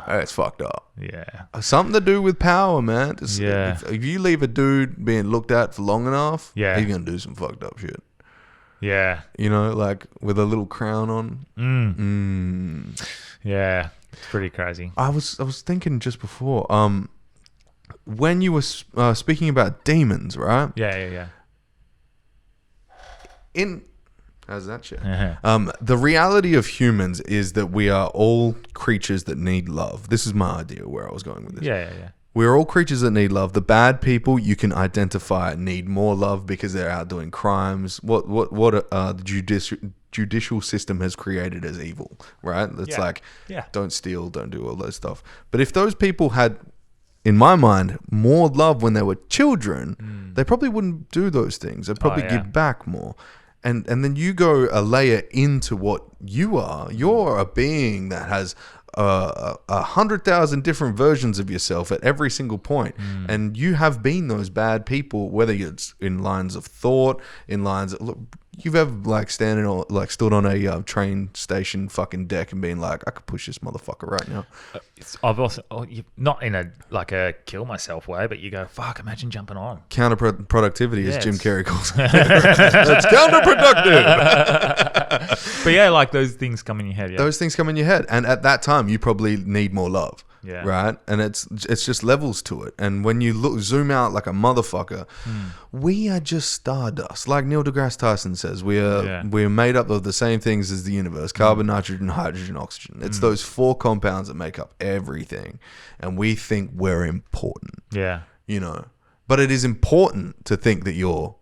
It's fucked up. Yeah. Something to do with power, man. Yeah. If you leave a dude being looked at for long enough, Yeah. he's going to do some fucked up shit. Yeah. Like with a little crown on. Yeah. It's pretty crazy. I was thinking just before, when you were speaking about demons, right? Yeah. How's that shit? Uh-huh. The reality of humans is that we are all creatures that need love. This is my idea where I was going with this. Yeah. We're all creatures that need love. The bad people you can identify need more love because they're out doing crimes. What the judicial system has created as evil, right? It's like, don't steal, don't do all that stuff. But if those people had, in my mind, more love when they were children, they probably wouldn't do those things. They'd probably give back more. And then you go a layer into what you are. You're a being that has 100,000 different versions of yourself at every single point. And you have been those bad people, whether it's in lines of thought, in lines of, look, you've ever like standing on, like stood on a train station fucking deck and been like, I could push this motherfucker right now. I've also not in a like a kill myself way, but you go, fuck, imagine jumping on. Counterproductivity, as Jim Carrey calls it. It's counterproductive. But yeah, like those things come in your head. Yeah. Those things come in your head, and at that time, you probably need more love. Yeah. Right. And it's just levels to it. And when you zoom out like a motherfucker, we are just stardust. Like Neil deGrasse Tyson says, we're made up of the same things as the universe: carbon, nitrogen, hydrogen, oxygen. It's those 4 compounds that make up everything. And we think we're important. Yeah. You know, but it is important to think that you're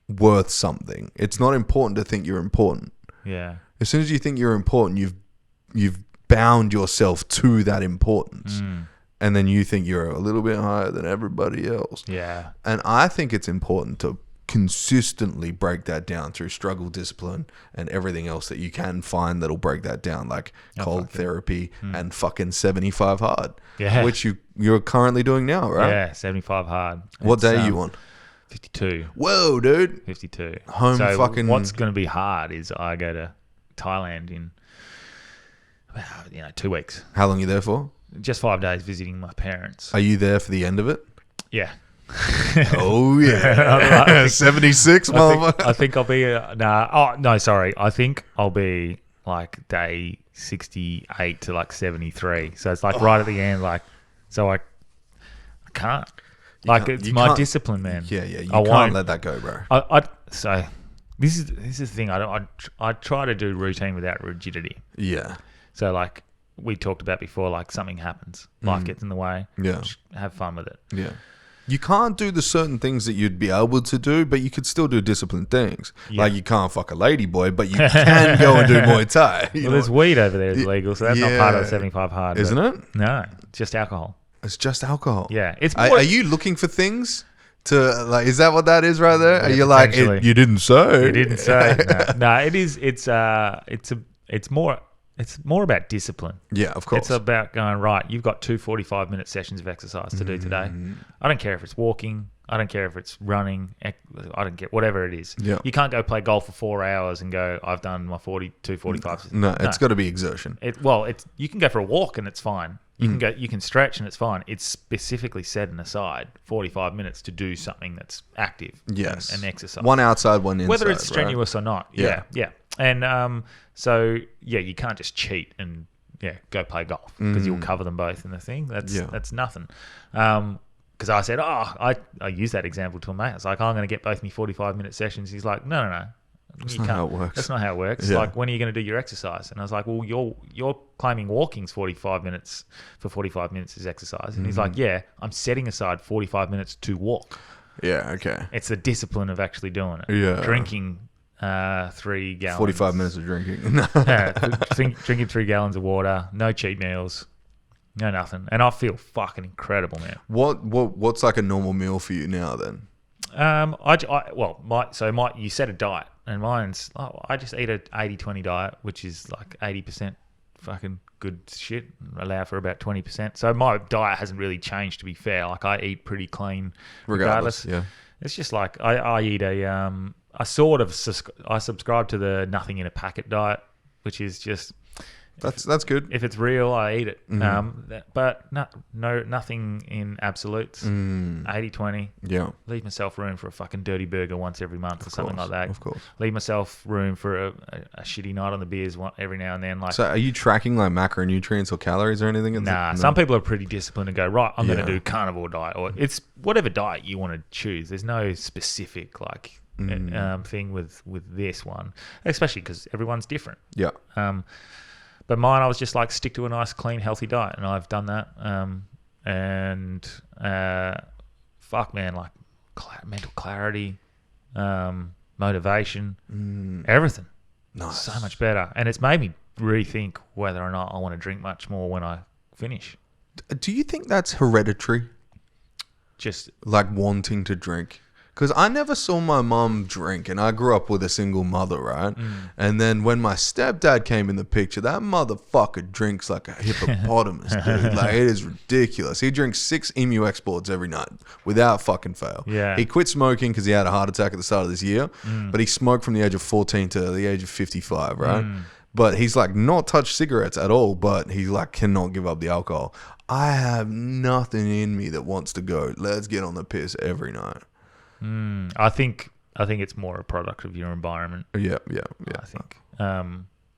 worth something. It's not important to think you're important. Yeah. As soon as you think you're important, you've bound yourself to that importance, and then you think you're a little bit higher than everybody else. Yeah. And I think it's important to consistently break that down through struggle, discipline, and everything else that you can find that'll break that down, like cold therapy and fucking 75 hard, which you're currently doing now, right? Yeah, 75 hard. What day are you on? 52. Whoa, dude. 52. Home so fucking. What's going to be hard is I go to Thailand in 2 weeks. How long are you there for? Just 5 days visiting my parents. Are you there for the end of it? Yeah. Oh yeah. 76, motherfucker. I think I'll be I think I'll be like day 68 to like 73. So it's like right at the end, like, so I can't. Like, it's my discipline, man. Yeah. You can't let that go, bro. So this is the thing. I try to do routine without rigidity. Yeah. So like we talked about before, like something happens, life gets in the way. Yeah. Just have fun with it. Yeah. You can't do the certain things that you'd be able to do, but you could still do disciplined things. Yeah. Like you can't fuck a lady boy, but you can go and do Muay Thai. Well, there's weed over there is illegal, so that's not part of the 75 hard. Isn't it? No, just alcohol. It's just alcohol. Yeah. It's are you looking for things to, like, is that what that is right there? Are you like, you didn't say? You didn't say. No, it is. It's more about discipline. Yeah, of course. It's about going, right, you've got 2 45-minute sessions of exercise to do today. I don't care if it's walking. I don't care if it's running. I don't care, whatever it is. Yeah. You can't go play golf for 4 hours and go, I've done my 45. No, it's got to be exertion. You can go for a walk and it's fine. You can stretch and it's fine. It's specifically setting aside 45 minutes to do something that's active. Yes. And exercise. One outside, one inside. Whether it's strenuous or not. Yeah. Yeah. And so you can't just cheat and go play golf because you'll cover them both in the thing. That's nothing. Because I said, I used that example to a mate. I was like, I'm going to get both me 45-minute sessions. He's like, no. That's not how it works. That's not how it works. Yeah. Like, when are you going to do your exercise? And I was like, well, you're claiming walking's 45 minutes for 45 minutes is exercise. And he's like, yeah, I'm setting aside 45 minutes to walk. Yeah, okay. It's the discipline of actually doing it. Yeah. Drinking 3 gallons. 45 minutes of drinking. Drinking 3 gallons of water, no cheat meals, no nothing. And I feel fucking incredible, man. What's like a normal meal for you now then? You set a diet, and mine's I just eat a 80-20 diet, which is like 80% fucking good shit, allow for about 20%. So my diet hasn't really changed, to be fair. Like, I eat pretty clean regardless. Yeah. It's just like I eat I subscribe to the nothing in a packet diet, which is just that's good. If it's real, I eat it. But nothing in absolutes. 80-20. Yeah. Leave myself room for a fucking dirty burger once every month or something like that. Of course. Leave myself room for a shitty night on the beers every now and then. Like, so are you tracking like macronutrients or calories or anything? Nah. Some people are pretty disciplined and go, right, I'm going to do carnivore diet, or it's whatever diet you want to choose. There's no specific thing with this one, especially because everyone's different. Yeah. But mine, I was just like, stick to a nice, clean, healthy diet, and I've done that. Fuck, man, like mental clarity, motivation, everything. Nice. So much better, and it's made me rethink whether or not I want to drink much more when I finish. Do you think that's hereditary? Just like wanting to drink? Because I never saw my mum drink, and I grew up with a single mother, right? And then when my stepdad came in the picture, that motherfucker drinks like a hippopotamus, dude. Like, it is ridiculous. He drinks 6 Emu exports every night without fucking fail. Yeah. He quit smoking because he had a heart attack at the start of this year, but he smoked from the age of 14 to the age of 55, right? But he's like not touched cigarettes at all, but he like cannot give up the alcohol. I have nothing in me that wants to go, let's get on the piss every night. I think it's more a product of your environment. Yeah. I think.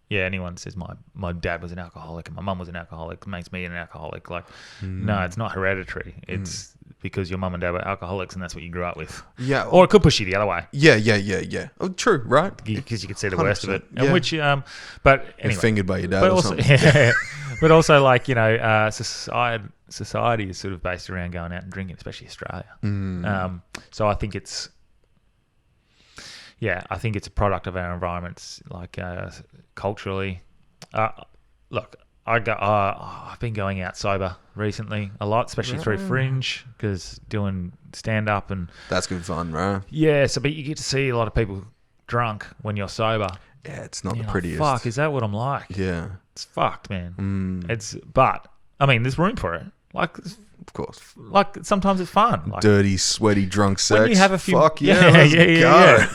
Anyone says my dad was an alcoholic and my mum was an alcoholic makes me an alcoholic. Like, no, it's not hereditary. It's because your mum and dad were alcoholics and that's what you grew up with. Yeah. Or it could push you the other way. Yeah. Oh, true, right? Because you could see the worst of it. Yeah. And which, but anyway. You're fingered by your dad But or also, something. yeah, but also, like, society is sort of based around going out and drinking, especially Australia. So I think it's a product of our environments, like culturally. Look, I've been going out sober recently a lot, especially through Fringe, because doing stand up and That's good fun, right? yeah. So, but you get to see a lot of people drunk when you're sober. Yeah, it's not the You're like, prettiest. fuck, is that what I'm like? Yeah, It's fucked, man. But I mean, there's room for it. Like sometimes it's fun. Like, dirty, sweaty, drunk sex. when you have a few, Fuck yeah, let's go.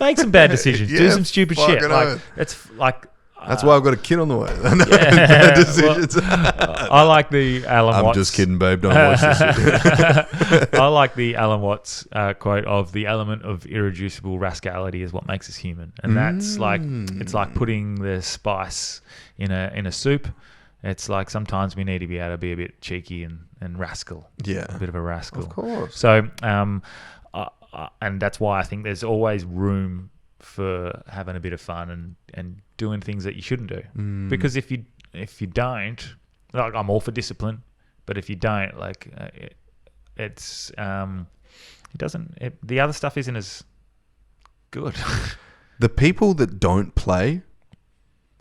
Make some bad decisions. Do Yeah, some stupid shit. fucking Like oath. it's like. That's why I've got a kid on the way. Yeah, Decisions. I like the Alan I'm Watts. just kidding, babe. Don't watch this shit. I like the Alan Watts quote of the element of irreducible rascality is what makes us human, and that's like it's like putting the spice in a soup. It's like sometimes we need to be able to be a bit cheeky and rascal. Yeah. A bit of a rascal. Of course. So, and that's why I think there's always room for having a bit of fun and doing things that you shouldn't do. Because if you don't, like, I'm all for discipline, but if you don't, like, the other stuff isn't as good. The people that don't play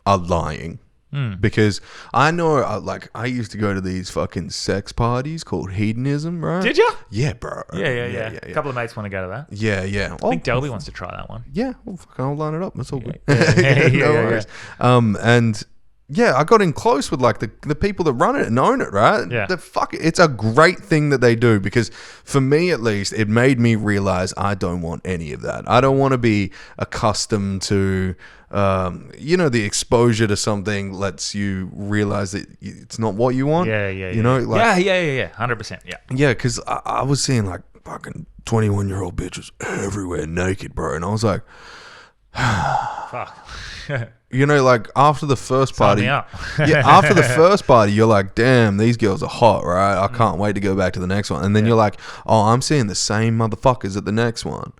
are lying. Because I know, I used to go to these fucking sex parties called hedonism, right? Did you? Yeah, bro. Yeah. A couple of mates want to go to that. Yeah. I think Delby wants to try that one. Yeah, well, fucking, I'll line it up. That's all good. Yeah. No worries. And yeah, I got in close with like the people that run it and own it, right? Yeah. It's a great thing that they do, because for me at least, it made me realize I don't want any of that. I don't want to be accustomed to, the exposure to something lets you realize that it's not what you want. Yeah. You know, like, yeah. 100%. Yeah. yeah, because I was seeing like fucking 21-year-old bitches everywhere naked, bro, and I was like, Fuck. like after the first party, Sign me up. after the first party, you're like, damn, these girls are hot, right? I can't wait to go back to the next one. And then you're like, oh, I'm seeing the same motherfuckers at the next one.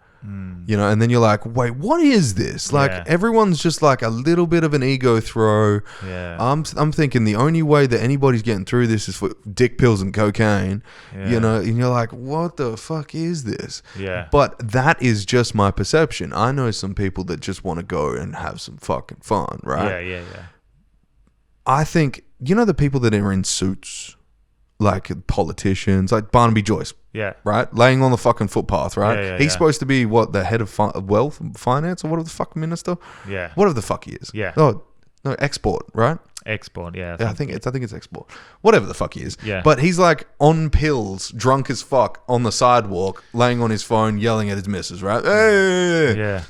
And then you're like, wait, what is this? Like, everyone's just like a little bit of an ego throw. Yeah. I'm thinking the only way that anybody's getting through this is for dick pills and cocaine, and you're like, what the fuck is this? Yeah. But that is just my perception. I know some people that just want to go and have some fucking fun, right? Yeah. I think, the people that are in suits, like politicians, like Barnaby Joyce. Yeah. Right? Laying on the fucking footpath, right? Yeah, He's supposed to be, the head of wealth, finance, or whatever the fuck minister? Yeah. Whatever the fuck he is. Yeah. Oh, no, export, right? Export, yeah. I think it's export. Whatever the fuck he is. Yeah. But he's like on pills, drunk as fuck, on the sidewalk, laying on his phone, yelling at his missus, right? Hey! Yeah.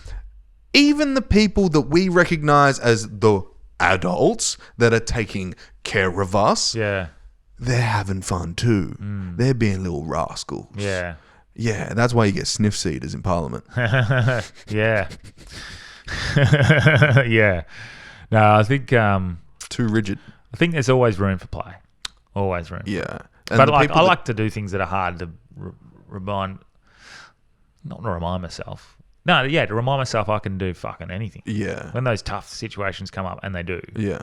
Even the people that we recognize as the adults that are taking care of us, Yeah. they're having fun too. They're being little rascals. Yeah. Yeah, that's why you get sniff seaters in Parliament. Yeah. Yeah. No, I think Too rigid. I think there's always room for play. Always room. Yeah. But like, I like to do things that are hard to remind myself. No, yeah, to remind myself I can do fucking anything. Yeah. When those tough situations come up, and they do. Yeah.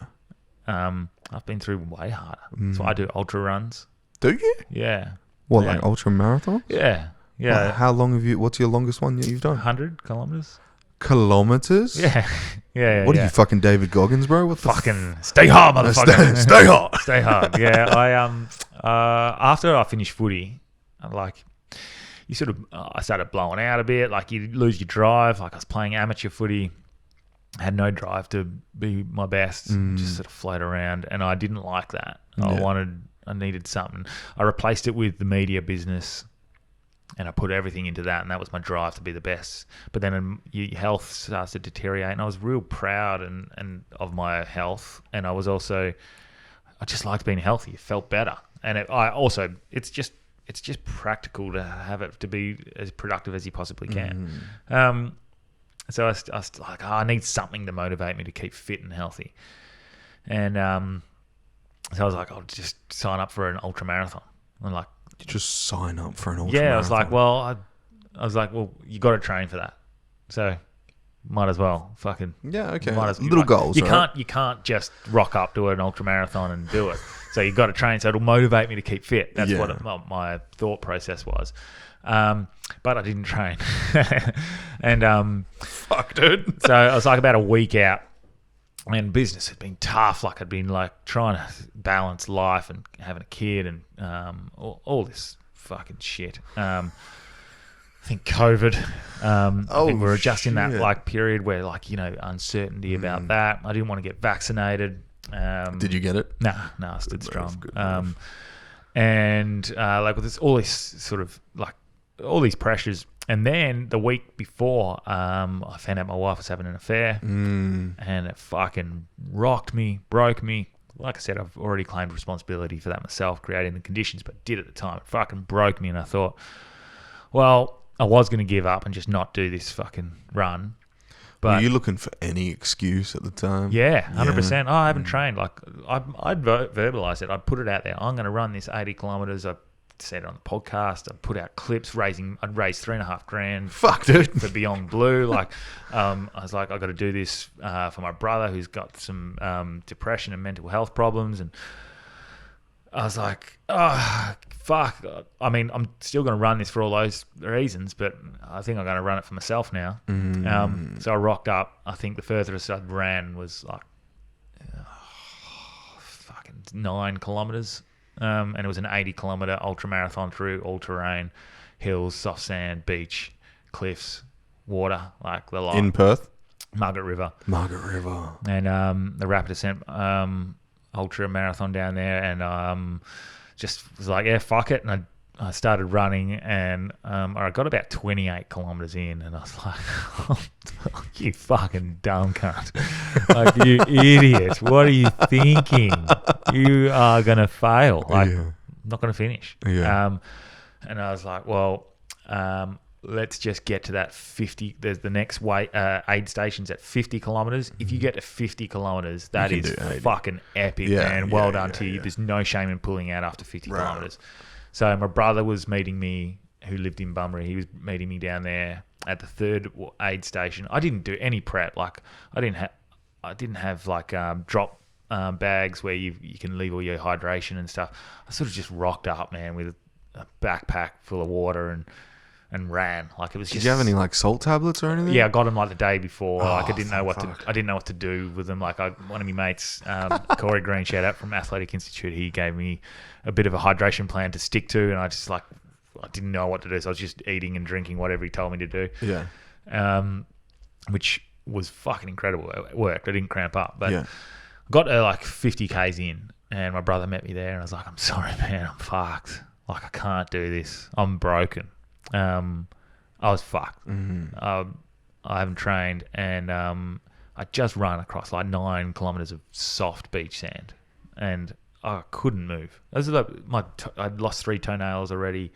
I've been through way harder. So I do ultra runs. Do you? Yeah. What, Yeah. like ultra marathon? Yeah. Yeah. How long have you, what's your longest one that you've done? 100 kilometers. Kilometers? Yeah. Yeah. What are you, fucking David Goggins, bro? What the Fucking stay hard, motherfucker. Stay hard. Stay hard. Yeah. I after I finished footy, I'm like, you sort of, I started blowing out a bit. Like you lose your drive. Like I was playing amateur footy, had no drive to be my best, just sort of float around. And I didn't like that. I needed something. I replaced it with the media business, and I put everything into that, and that was my drive to be the best. But then your health starts to deteriorate, and I was real proud and of my health, and I just liked being healthy. It felt better, and it's just practical to have it to be as productive as you possibly can. So I was like, I need something to motivate me to keep fit and healthy, and so I was like, I'll just sign up for an ultra marathon. I'm like, just sign up for an ultra marathon. Yeah, I was like, well, you got to train for that, so might as well fucking little goals. You can't just rock up to an ultra marathon and do it. So you got to train. So it'll motivate me to keep fit. That's what my thought process was. But I didn't train, and fuck, dude. So I was like about a week out. And business had been tough. Like I'd been like trying to balance life and having a kid and all this fucking shit. I think COVID. I think we're just in that like period where like uncertainty about that. I didn't want to get vaccinated. Did you get it? No, I stood strong. And like with all this sort of like all these pressures. And then the week before, I found out my wife was having an affair, and it fucking rocked me, broke me. Like I said, I've already claimed responsibility for that myself, creating the conditions, but did at the time. It fucking broke me, and I thought, well, I was going to give up and just not do this fucking run. But were you looking for any excuse at the time? Yeah, 100%. I haven't trained. Like I'd verbalize it. I'd put it out there. I'm going to run this 80 kilometers. I said it on the podcast. I put out clips I'd raised $3,500. Fuck, dude. For Beyond Blue. Like, I was like, I got to do this for my brother who's got some depression and mental health problems, and I was like, oh fuck. I mean, I'm still going to run this for all those reasons, but I think I'm going to run it for myself now. So I rocked up. I think the furthest I'd ran was like fucking 9 kilometers. And it was an 80-kilometer ultra marathon through all terrain, hills, soft sand, beach, cliffs, water, like the lot. In Perth? Margaret River. And the rapid ascent ultra marathon down there, and just was like, yeah, fuck it. And I started running, and I got about 28 kilometers in, and I was like, oh, you fucking dumb cunt. Like, you idiot. What are you thinking? You are going to fail. Like, I'm not going to finish. Yeah. And I was like, well, let's just get to that 50. There's the next aid stations at 50 kilometers. If you get to 50 kilometers, that is fucking epic, man. Well done to you. There's no shame in pulling out after 50 kilometers. So my brother was meeting me, who lived in Bunbury. He was meeting me down there at the third aid station. I didn't do any prep. Like I didn't have like drop bags where you can leave all your hydration and stuff. I sort of just rocked up, man, with a backpack full of water and ran. Like it was. Did you have any like salt tablets or anything? Yeah, I got them like the day before. Like I didn't know what to do with them. Like one of my mates, Corey Green, shout out from Athletic Institute. He gave me a bit of a hydration plan to stick to, and I didn't know what to do, so I was just eating and drinking whatever he told me to do. Yeah. Which was fucking incredible. It worked. I didn't cramp up, but I got like 50 Ks in, and my brother met me there, and I was like, I'm sorry, man, I'm fucked. Like I can't do this. I'm broken. I was fucked. I haven't trained, and I just run across like 9 kilometers of soft beach sand, and I couldn't move. Those are I'd lost 3 toenails already.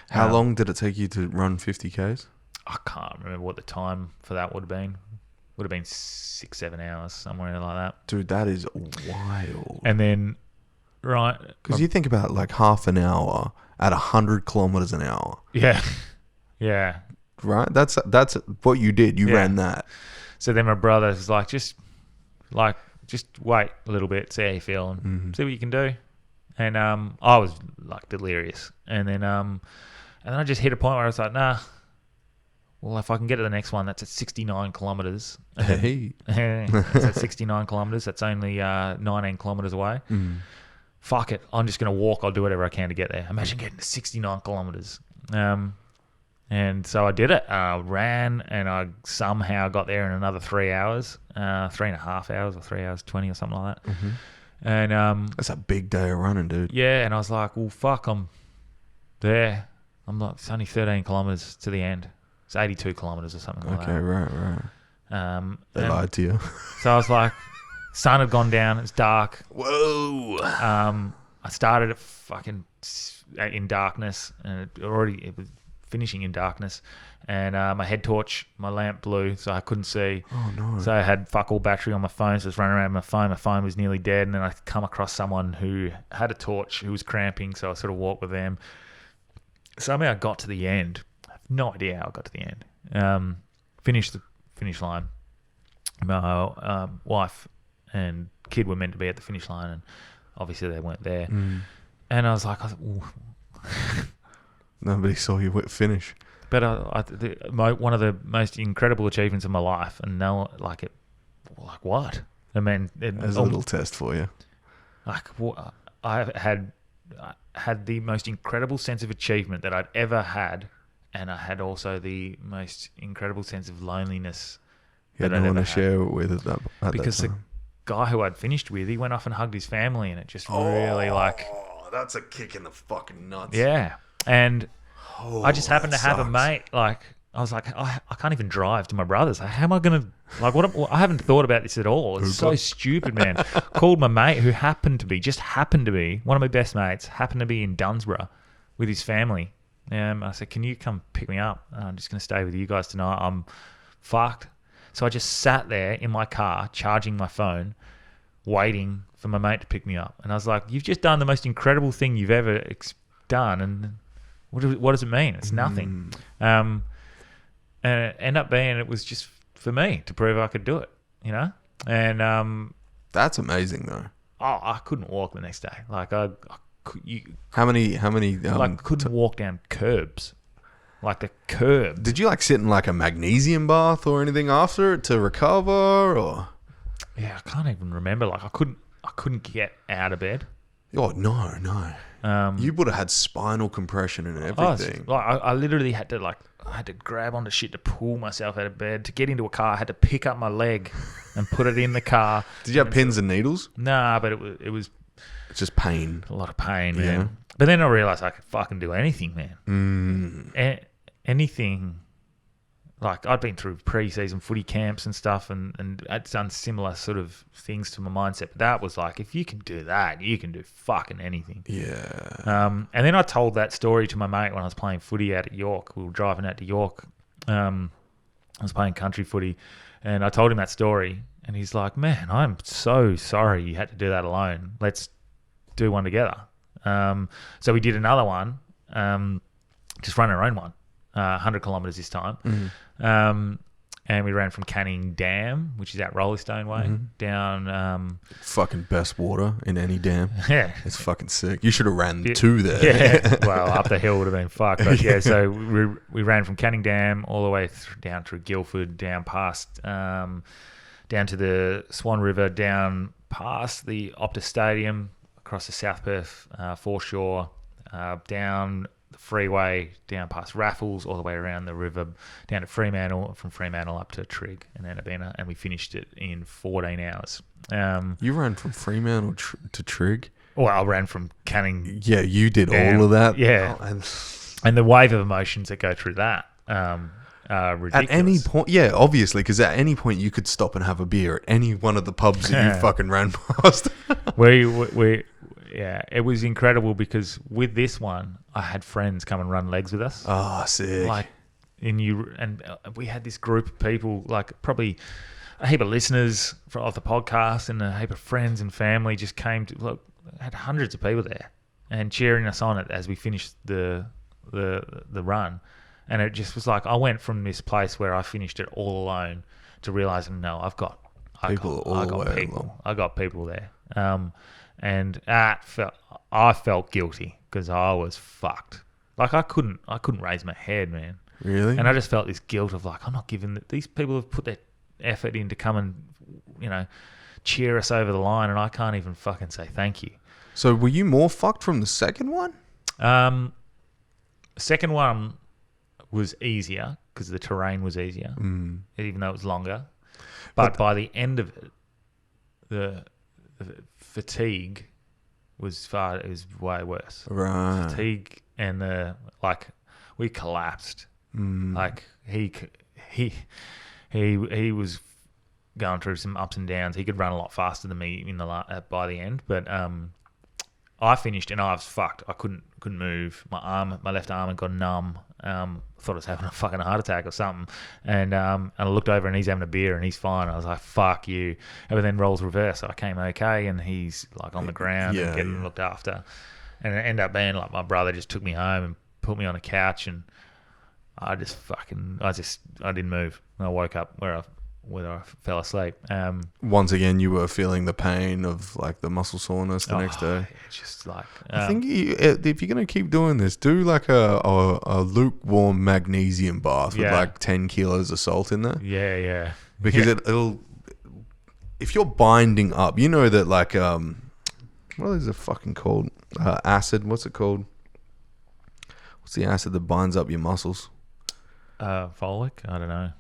How long did it take you to run 50 Ks? I can't remember what the time for that would have been. Would have been 6-7 hours, somewhere like that. Dude, that is wild. And then, right, because you think about like half an hour at 100 kilometers an hour. Yeah. Right. That's what you did. You ran that. So then my brother was like, just wait a little bit, see how you feel, and see what you can do. And I was like delirious, and then I just hit a point where I was like, nah. Well, if I can get to the next one, that's at 69 kilometers. Hey. It's at 69 kilometers. That's only 19 kilometers away. Fuck it. I'm just going to walk. I'll do whatever I can to get there. Imagine getting to 69 kilometers. And so I did it. I ran, and I somehow got there in another 3 hours, 3.5 hours, or 3 hours 20 or something like that. Mm-hmm. And That's a big day of running, dude. yeah, and I was like, well, fuck, I'm there. I'm like, it's only 13 kilometers to the end. It's 82 kilometers or something like that. Okay, right. They and lied to you. So I was like, sun had gone down. It's dark. Whoa. I started at fucking in darkness, and it was finishing in darkness, and my head torch, my lamp blew, so I couldn't see. Oh no. So I had fuck all battery on my phone, so I was running around with my phone was nearly dead, and then I come across someone who had a torch who was cramping, so I sort of walked with them. Somehow I got to the end. I have no idea how I got to the end. Finished the finish line. My wife and kid were meant to be at the finish line, and obviously they weren't there. And I was like, ooh. Nobody saw you finish. But one of the most incredible achievements of my life, and no, like what? I mean, There's a little test for you. Like, I had the most incredible sense of achievement that I'd ever had, and I had also the most incredible sense of loneliness. You had no one to share it with at because that the time. guy who I'd finished with, he went off and hugged his family, and it just really like. Oh, that's a kick in the fucking nuts. Yeah, and I just happened to have a sucks. mate. Like, I was like, I can't even drive to my brother's. Like, how am I gonna I haven't thought about this at all. It's so stupid, man. Called my mate who happened to be one of my best mates. Happened to be in Dunsborough with his family. I said, can you come pick me up? I'm just gonna stay with you guys tonight. I'm fucked. So I just sat there in my car, charging my phone, waiting for my mate to pick me up. And I was like, you've just done the most incredible thing you've ever done. And what does it mean? It's nothing. And it ended up being, it was just for me to prove I could do it, you know? And that's amazing, though. I couldn't walk the next day. Like, How many? like, couldn't walk down curbs. Like the curb. Did you like sit in like a magnesium bath or anything after it to recover, or? Yeah, I can't even remember. Like, I couldn't get out of bed. Oh no. You would have had spinal compression and everything. I literally had to grab onto shit to pull myself out of bed. To get into a car, I had to pick up my leg and put it in the car. Did you have pins and needles? Nah, but it was It's just pain. a lot of pain, man. But then I realized I could fucking do anything, man. Anything. Like, I'd been through pre-season footy camps and stuff, and I'd done similar sort of things to my mindset. But that was like, if you can do that, you can do fucking anything. Yeah. And then I told that story to my mate when I was playing footy out at York. We were driving out to York. I was playing country footy, and I told him that story, and he's like, man, I'm so sorry you had to do that alone. Let's do one together. So we did another one, just run our own one. 100 kilometres this time. And we ran from Canning Dam, which is out Rollystone way, down... fucking best water in any dam. Yeah. It's fucking sick. You should have ran to there. Yeah. Well, up the hill would have been fucked. But yeah, so we ran from Canning Dam all the way down through Guildford, down past... down to the Swan River, down past the Optus Stadium, across the South Perth foreshore, down... the freeway, down past Raffles, all the way around the river, down to Fremantle, from Fremantle up to Trigg and Annabella, and we finished it in 14 hours. You ran from Fremantle to Trigg? Well, I ran from Canning. Yeah, you did down, all of that? Yeah. Oh, and the wave of emotions that go through that are ridiculous. At any point, yeah, obviously, because at any point you could stop and have a beer at any one of the pubs that you fucking ran past. Yeah, it was incredible because with this one, I had friends come and run legs with us. Oh, sick. Like, and we had this group of people, like probably a heap of listeners of the podcast and a heap of friends and family just came to, look, had hundreds of people there and cheering us on it as we finished the run. And it just was like, I went from this place where I finished it all alone to realizing, no, I got people there. And I felt guilty because I was fucked. Like, I couldn't raise my head, man. Really? And I just felt this guilt of like, I'm not giving these people have put their effort in to come and, cheer us over the line, and I can't even fucking say thank you. So were you more fucked from the second one? Second one was easier because the terrain was easier, even though it was longer. But By the end of it, the fatigue was way worse. Right. Fatigue and we collapsed. Like he was going through some ups and downs. He could run a lot faster than me by the end, but I finished and I was fucked. I couldn't move. My left arm had gone numb. Thought I was having a fucking heart attack or something. And I looked over and he's having a beer and he's fine. I was like, fuck you. And then roles reverse. I came okay and he's like on the ground and getting looked after. And it ended up being like my brother just took me home and put me on a couch and I didn't move. I woke up where I fell asleep. Once again, you were feeling the pain of like the muscle soreness the next day. It's just like I think if you're gonna keep doing this, do like a lukewarm magnesium bath with like 10 kilos of salt in there. Yeah. Because it'll if you're binding up, you know that like what is it fucking called? Acid. What's it called? What's the acid that binds up your muscles? Folic? I don't know.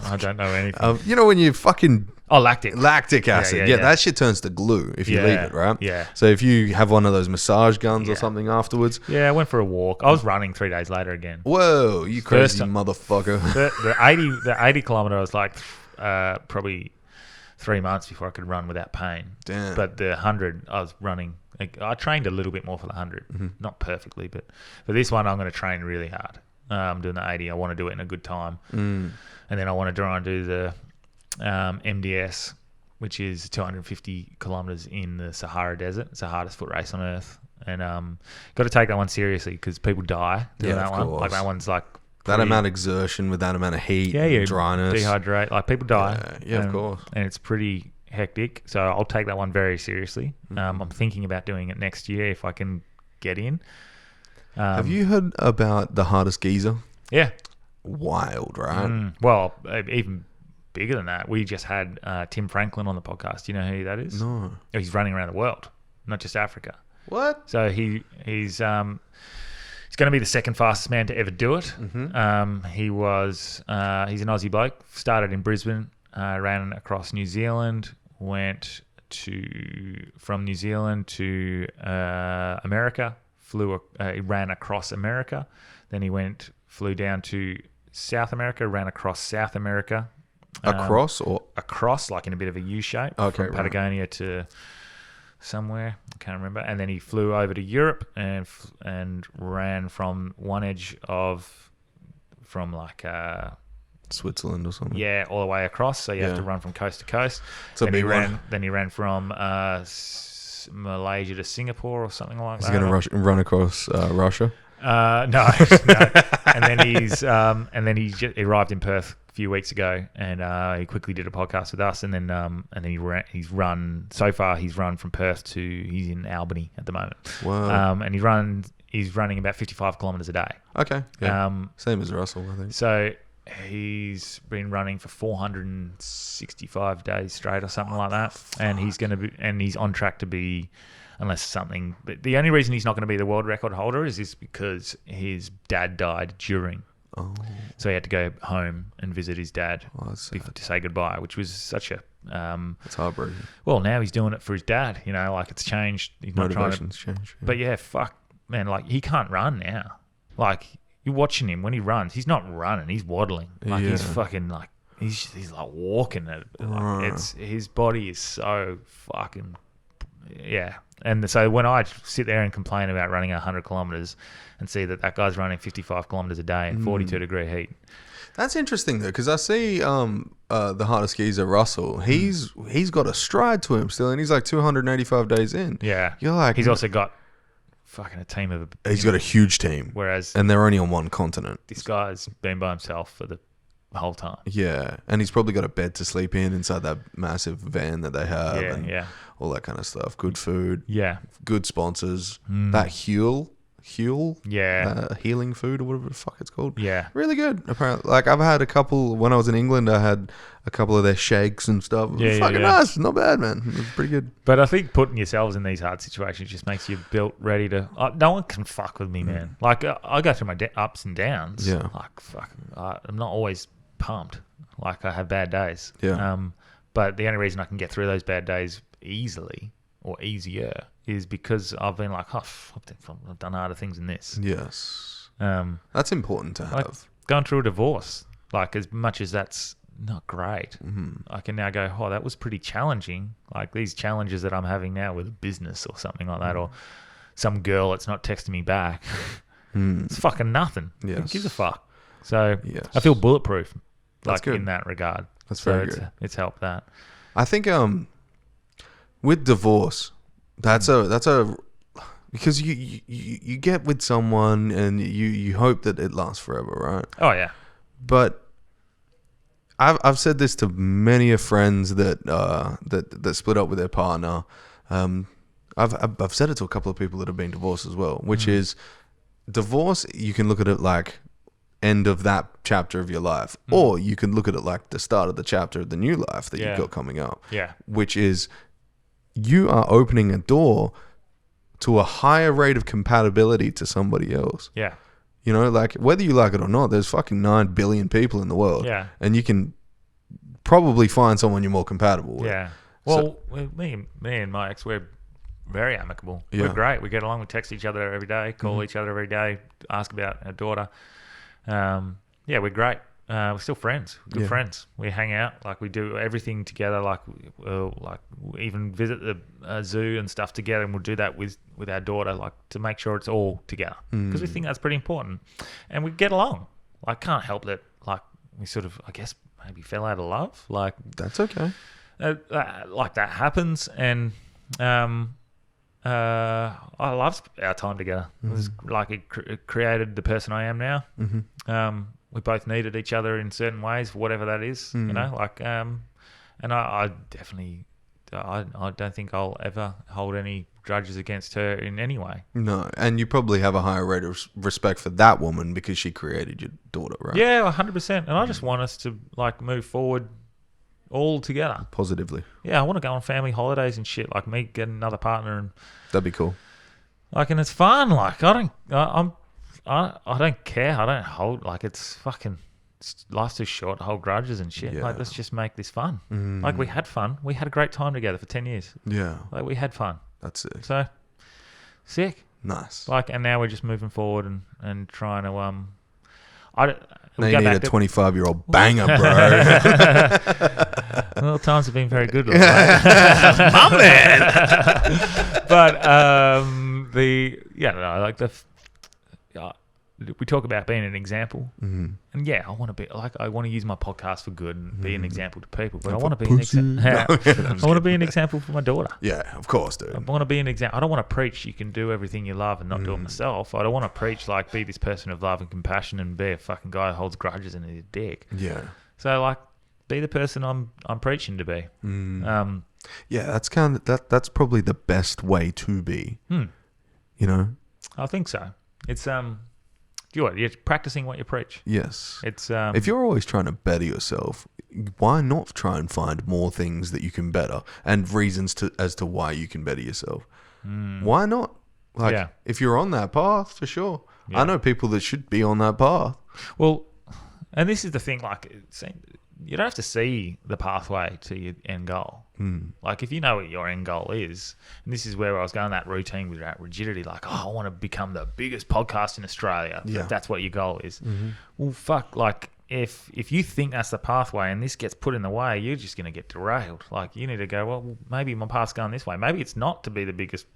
I don't know anything. You know when you fucking... lactic acid. Yeah, that shit turns to glue if you leave it, right? Yeah. So if you have one of those massage guns or something afterwards... Yeah, I went for a walk. I was running 3 days later again. Whoa, you crazy motherfucker. The 80 kilometre was like probably 3 months before I could run without pain. Damn. But the 100, I was running... I trained a little bit more for the 100. Not perfectly, but for this one, I'm going to train really hard. I'm doing the 80. I want to do it in a good time. And then I want to try and do the MDS, which is 250 kilometers in the Sahara Desert. It's the hardest foot race on earth. And got to take that one seriously because people die doing that one. Course. Like that one's like... That amount of exertion with that amount of heat and dryness. Dehydrate. Like people die. Yeah, of course. And it's pretty hectic. So I'll take that one very seriously. I'm thinking about doing it next year if I can get in. Have you heard about the hardest geezer? Yeah. Wild, right? Well, even bigger than that. We just had Tim Franklin on the podcast. Do you know who that is? No. He's running around the world, not just Africa. What? So he's going to be the second fastest man to ever do it. He's an Aussie bloke. Started in Brisbane, ran across New Zealand, from New Zealand to America. He ran across America. Then he flew down to South America, ran across South America. Across, like in a bit of a U shape. Okay, from Patagonia to somewhere, I can't remember. And then he flew over to Europe and ran from one edge from like Switzerland or something. Yeah, all the way across. So you have to run from coast to coast. It's a big one. Then he ran from Malaysia to Singapore or something like that. Is he going to run across Russia? No. And then he arrived in Perth a few weeks ago, and he quickly did a podcast with us, and then he's run from Perth to he's in Albany at the moment. Wow. And he's running about 55 kilometers a day. Okay. Yeah. Same as Russell, I think. So he's been running for 465 days straight or something like that, and he's on track to be, unless something. But the only reason he's not going to be the world record holder is because his dad died during. Oh. So he had to go home and visit his dad to say goodbye, which was such a. It's heartbreaking. Well, now he's doing it for his dad. You know, like it's changed. He's not trying to change. Yeah. But yeah, fuck, man, like he can't run now. Like you're watching him when he runs, he's not running, he's waddling. Like he's fucking like he's like walking it. Like it's his body is so fucking And so when I sit there and complain about running 100 kilometers and see that guy's running 55 kilometers a day in 42 degree heat. That's interesting though, because I see the hardest geezer Russell. He's got a stride to him still, and he's like 285 days in. Yeah, you're like he's also got fucking a team of. He's got a huge team, and they're only on one continent. This guy's been by himself for the whole time. Yeah, and he's probably got a bed to sleep in inside that massive van that they have. All that kind of stuff. Good food. Yeah. Good sponsors. That Huel Huel. Yeah. Healing food or whatever the fuck it's called. Yeah. Really good. Apparently, like I've had a couple when I was in England. I had a couple of their shakes and stuff. Yeah, Fucking yeah. nice. Not bad, man. It was pretty good. But I think putting yourselves in these hard situations just makes you built ready to. No one can fuck with me, man. Like I go through my ups and downs. Yeah. Like fuck, I'm not always pumped. Like I have bad days. Yeah. But the only reason I can get through those bad days easily or easier is because I've been like, oh, I've done harder things than this. Yes. That's important to have. Like going through a divorce, like as much as that's not great, I can now go, oh, that was pretty challenging. Like these challenges that I'm having now with a business or something like that, or some girl that's not texting me back. It's fucking nothing. Yes. Who gives a fuck? So Yes. I feel bulletproof, That's like good. in that regard. That's So very good. It's helped that. I think with divorce, that's a because you get with someone and you hope that it lasts forever, right? Oh yeah. But I've said this to many of friends that split up with their partner. I've said it to a couple of people that have been divorced as well, which is divorce. You can look at it like end of that chapter of your life, or you can look at it like the start of the chapter of the new life that you've got coming up. Yeah. Which is you are opening a door to a higher rate of compatibility to somebody else. Yeah. You know, like whether you like it or not, there's fucking 9 billion people in the world. Yeah. And you can probably find someone you're more compatible with. Yeah. Well, me and my ex, we're very amicable. Yeah. We're great. We get along. We text each other every day, call each other every day, ask about our daughter. Yeah, we're great. We're still friends. Good friends. We hang out. Like we do everything together. Like we even visit the zoo and stuff together, and we'll do that with our daughter, like to make sure it's all together because we think that's pretty important. And we get along. Like can't help that. Like we sort of, I guess, maybe fell out of love. Like That's okay. like that happens, and I loved our time together. It was like it created the person I am now. We both needed each other in certain ways, whatever that is, you know. Like, and I definitely, I don't think I'll ever hold any grudges against her in any way. No, and you probably have a higher rate of respect for that woman because she created your daughter, right? Yeah, 100%. And I just want us to like move forward all together. Positively. Yeah, I want to go on family holidays and shit. Like me, get another partner, and That'd be cool. like, and it's fun. Like I don't care. I don't hold, like, it's fucking, life's too short to hold grudges and shit. Yeah. Like, let's just make this fun. Like, we had fun. We had a great time together for 10 years. Yeah. Like, we had fun. That's it. So, sick. Nice. Like, and now we're just moving forward and trying to, Now you need a 25-year-old banger, bro. Well, times have been very good. My man. But, we talk about being an example, and I want to be like, I want to use my podcast for good and be an example to people. But I want to be I want to be an example for my daughter. Yeah, of course, dude. I want to be an example. I don't want to preach you can do everything you love and not do it myself. I don't want to preach like be this person of love and compassion and be a fucking guy who holds grudges and is a dick. Yeah. So like, be the person I'm preaching to be. Yeah, that's probably the best way to be. You know. I think so. It's you're practicing what you preach. Yes. It's if you're always trying to better yourself, why not try and find more things that you can better and reasons as to why you can better yourself? Why not? Like, if you're on that path, for sure. I know people that should be on that path. Well, and this is the thing, like, you don't have to see the pathway to your end goal. Like, if you know what your end goal is, and this is where I was going, that routine with that rigidity, like, oh, I want to become the biggest podcast in Australia. Yeah. If that's what your goal is. Well, fuck, like, if you think that's the pathway and this gets put in the way, you're just going to get derailed. Like, you need to go, well, maybe my path's going this way. Maybe it's not to be the biggest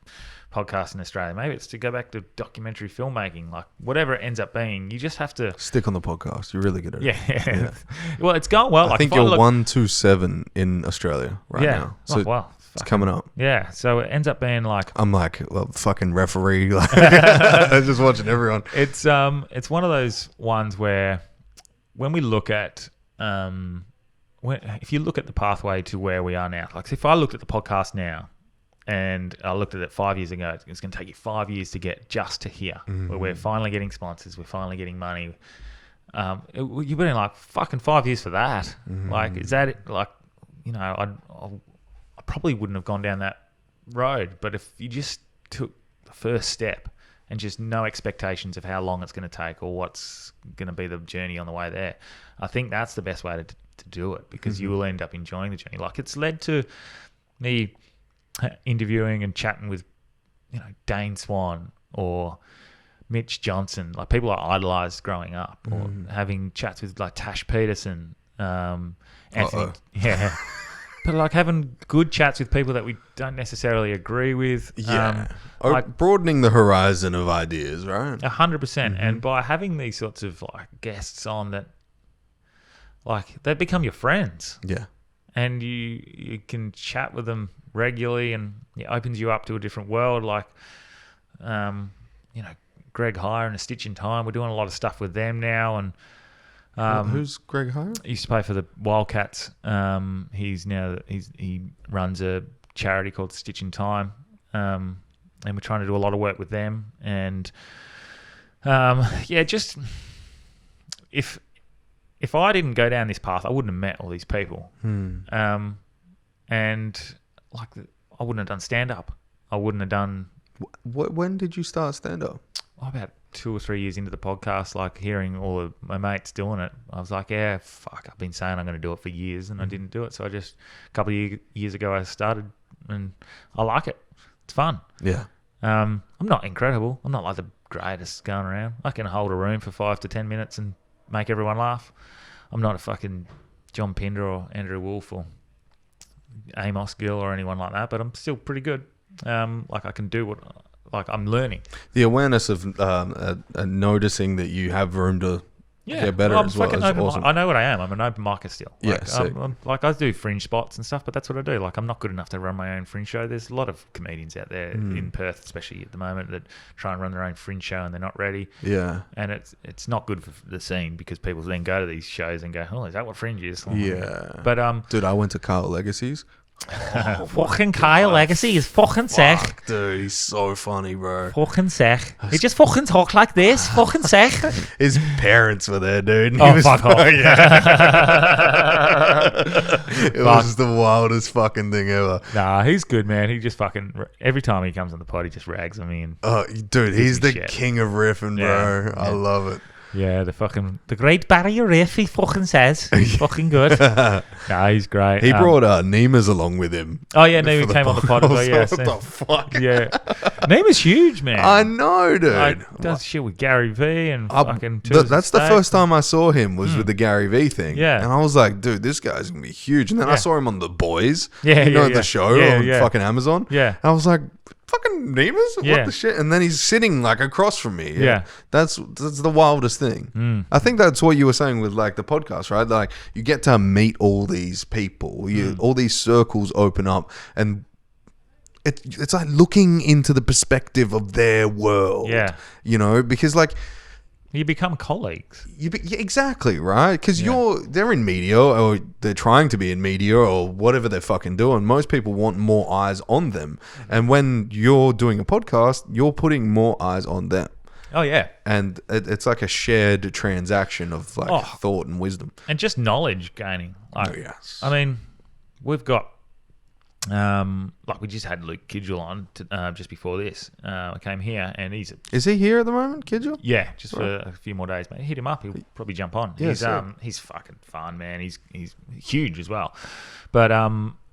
podcast in Australia. Maybe it's to go back to documentary filmmaking. Like, whatever it ends up being, you just have to stick on the podcast. You're really good at it. Yeah. Well, it's going well. I think you're 127 in Australia right now. So wow. It's coming up. Yeah. So it ends up being like, I'm like, well, fucking referee. Like, I'm just watching everyone. It's one of those ones where when we look at if you look at the pathway to where we are now, like if I looked at the podcast now And I looked at it 5 years ago. It's going to take you 5 years to get just to here, where we're finally getting sponsors. We're finally getting money. You've been in like fucking 5 years for that. Like, is that it? Like, you know, I probably wouldn't have gone down that road. But if you just took the first step and just no expectations of how long it's going to take or what's going to be the journey on the way there, I think that's the best way to do it, because you will end up enjoying the journey. Like, it's led to me interviewing and chatting with, you know, Dane Swan or Mitch Johnson, like people I idolized growing up, or having chats with like Tash Peterson, Anthony. Yeah. But like having good chats with people that we don't necessarily agree with. Yeah. Like broadening the horizon of ideas, right? 100%. And by having these sorts of like guests on that, like, they become your friends. Yeah. And you can chat with them regularly, and it opens you up to a different world. Like, you know, Greg Hire and A Stitch in Time. We're doing a lot of stuff with them now. And who's Greg Hire? He used to play for the Wildcats. He runs a charity called Stitch in Time, and we're trying to do a lot of work with them. And just if I didn't go down this path, I wouldn't have met all these people. And like, I wouldn't have done stand up. I wouldn't have done. When did you start stand up? About 2 or 3 years into the podcast, like hearing all of my mates doing it, I was like, yeah, fuck, I've been saying I'm going to do it for years, and I didn't do it. So a couple of years ago, I started, and I like it. It's fun. Yeah. I'm not incredible. I'm not like the greatest going around. I can hold a room for 5 to 10 minutes and make everyone laugh. I'm not a fucking John Pinder or Andrew Wolf or Amos Gill or anyone like that, but I'm still pretty good. Like, I can do what, like, I'm learning. The awareness of noticing that you have room to get better as well is awesome. I know what I am. I'm an open micer still. Like, I do fringe spots and stuff, but that's what I do. Like, I'm not good enough to run my own fringe show. There's a lot of comedians out there in Perth, especially at the moment, that try and run their own fringe show and they're not ready. Yeah. And it's not good for the scene, because people then go to these shows and go, oh, is that what fringe is? Yeah. But dude, I went to Carl Legacy's. Fucking Kyle Legacy is fucking sick. Dude, he's so funny, bro. Fucking sick. He just fucking talk like this. Fucking sick. His parents were there, dude. Oh, fuck off. It was the wildest fucking thing ever. Nah, he's good, man. He just fucking, every time he comes on the pod, he just rags on me. And oh, dude, he's the shit. king of riffing, bro. Yeah. I love it. Yeah, the Great Barrier Reef, he fucking says. He's fucking good. Nah, he's great. He brought Neema's along with him. Oh, yeah, Neema came on the pod as well, yeah. What the fuck? Yeah. Neema's huge, man. I know, dude. Like, does shit with Gary Vee and fucking... That's the first time I saw him was with the Gary Vee thing. Yeah. And I was like, dude, this guy's going to be huge. And then I saw him on The Boys. Yeah, the show on fucking Amazon. Yeah. And I was like, fucking Neema's? What the shit? And then he's sitting like across from me. Yeah. That's the wildest thing. I think that's what you were saying with like the podcast, right? Like, you get to meet all these people. All these circles open up, and it's like looking into the perspective of their world. Yeah. You know, because like, you become colleagues. Yeah, exactly, right? Because they're in media, or they're trying to be in media, or whatever they're fucking doing. Most people want more eyes on them. And when you're doing a podcast, you're putting more eyes on them. Oh, yeah. And it's like a shared transaction of like thought and wisdom. And just knowledge gaining. Like, yes. I mean, we've got... like, we just had Luke Kidgel on just before this. I came here, and is he here at the moment, Kidgel? Yeah, just for a few more days, mate. Hit him up; he'll probably jump on. Yeah, he's fucking fun, man. He's huge as well, but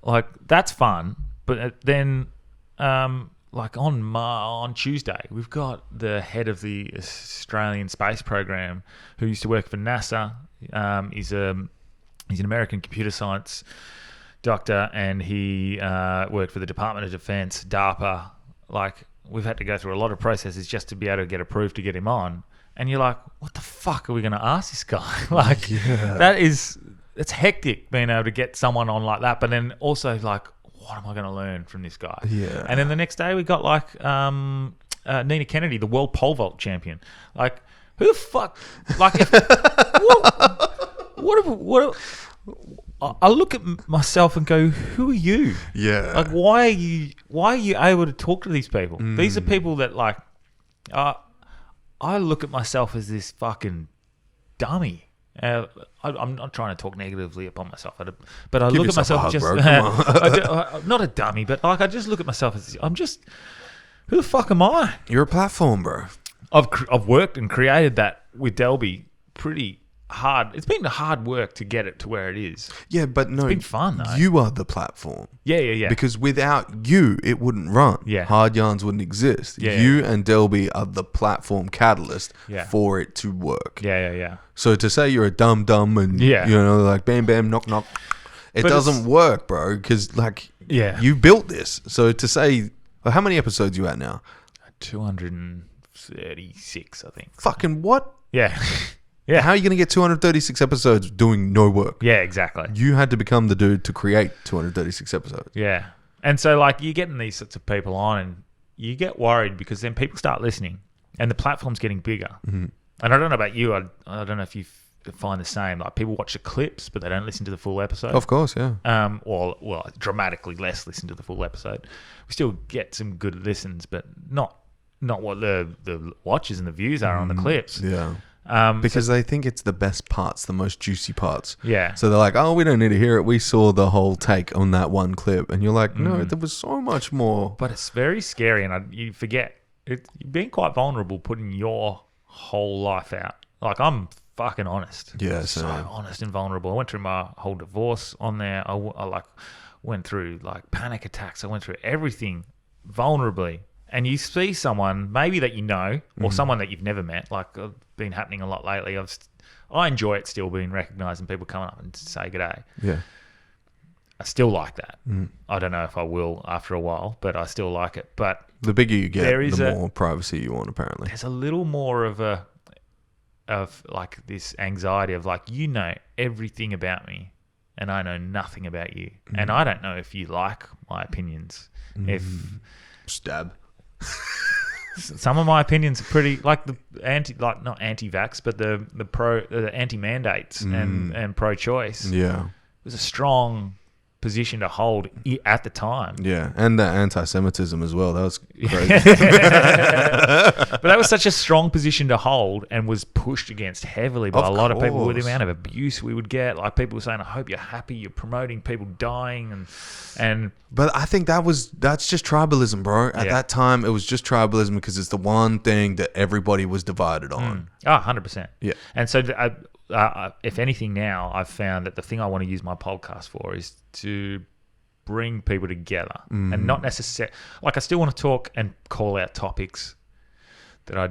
like, that's fun. But then like on Tuesday, we've got the head of the Australian space program, who used to work for NASA. He's an American computer science doctor, and he worked for the Department of Defense, DARPA. Like, we've had to go through a lot of processes just to be able to get approved to get him on. And you're like, what the fuck are we going to ask this guy? Like, it's hectic being able to get someone on like that. But then also, like, what am I going to learn from this guy? Yeah. And then the next day we got like Nina Kennedy, the world pole vault champion. Like, who the fuck? Like, what I look at myself and go, who are you? Yeah. Like, why are you able to talk to these people? These are people that, like, I look at myself as this fucking dummy. I'm not trying to talk negatively upon myself, but I Give look at myself yourself a just hug, bro. Come not a dummy, but like I just look at myself as I'm just, who the fuck am I? You're a platform, bro. I've worked and created that with Delby pretty hard. It's been hard work to get it to where it is. Yeah, but no, It's been fun though. you are the platform. Yeah. Because without you, it wouldn't run. Yeah. Hard Yarns wouldn't exist. Yeah, You and Delby are the platform catalyst Yeah. for it to work. Yeah. So to say you're a dumb and, Yeah. you know, like bam, bam, knock, knock, it But doesn't work, bro. Because, like, Yeah. you built this. So to say, well, how many episodes you at now? 236, I think. Fucking what? Yeah. How are you going to get 236 episodes doing no work? Yeah, exactly. You had to become the dude to create 236 episodes. Yeah. And so, like, you're getting these sorts of people on and you get worried because then people start listening and the platform's getting bigger. Mm-hmm. And I don't know about you. I don't know if you find the same. Like, people watch the clips, but they don't listen to the full episode. Of course, yeah. Or dramatically less listen to the full episode. We still get some good listens, but not what the watches and the views are on the clips. Yeah. Because they think it's the best parts, the most juicy parts. Yeah. So they're like, oh, we don't need to hear it. We saw the whole take on that one clip. And you're like, no, there was so much more. But it's very scary, and you forget. You're being quite vulnerable putting your whole life out. Like, I'm fucking honest. Yeah, so same. honest and vulnerable. I went through my whole divorce on there. I like went through like panic attacks. I went through everything vulnerably. And you see someone maybe that you know, or someone that you've never met. Like, been happening a lot lately. I enjoy it still being recognised and people coming up and say g'day. Yeah. I still like that. I don't know if I will after a while, but I still like it. But The bigger you get, There is the more privacy you want, apparently. there's a little more of like this anxiety of like, you know everything about me and I know nothing about you. And I don't know if you like my opinions. If Stab. some of my opinions are pretty like the not anti-vax, but the anti-mandates and pro-choice. Yeah. It was a strong position to hold at the time. Yeah. And the anti-Semitism as well. That was crazy. But that was such a strong position to hold and was pushed against heavily by Of a lot of people with the course. amount of abuse we would get. Like, people were saying, I hope you're happy, you're promoting people dying and But I think that's just tribalism, bro. At that time, it was just tribalism because it's the one thing that everybody was divided on. 100%. Yeah. And so if anything now, I've found that the thing I want to use my podcast for is to bring people together and not necessarily, like, I still want to talk and call out topics that I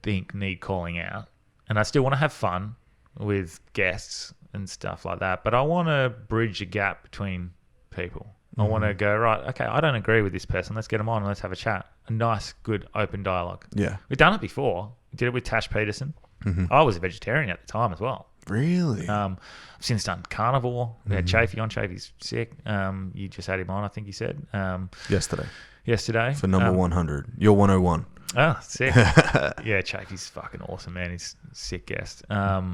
think need calling out. And I still want to have fun with guests and stuff like that. But I want to bridge a gap between people. I want to go, right, okay, I don't agree with this person. Let's get them on and let's have a chat. A nice, good, open dialogue. Yeah. We've done it before. We did it with Tash Peterson. I was a vegetarian at the time as well. Really? I've since done carnivore. We had Chafee on. Chafee's sick. You just had him on, I think you said. Yesterday. For number 100. You're 101. Oh, sick. Yeah, Chafee's fucking awesome, man. He's a sick guest. Yeah,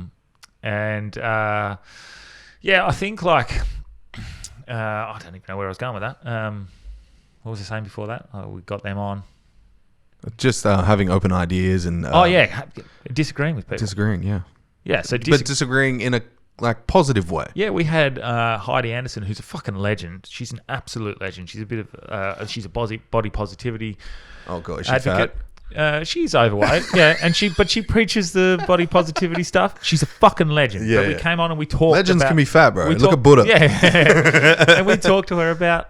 I think, like, I don't even know where I was going with that. What was I saying before that? We got them on. Just having open ideas and... disagreeing with people. Disagreeing, yeah. Yeah, so But disagreeing in a, like, positive way. yeah, we had Heidi Anderson, who's a fucking legend. She's an absolute legend. She's a bit of she's a body positivity Oh, God, is she advocate. fat? She's overweight, yeah, and she preaches the body positivity stuff. She's a fucking legend. Yeah, But we yeah. came on and we talked. Legends about, can be fat, bro. we Look talked- at Buddha. Yeah, and we talked to her about.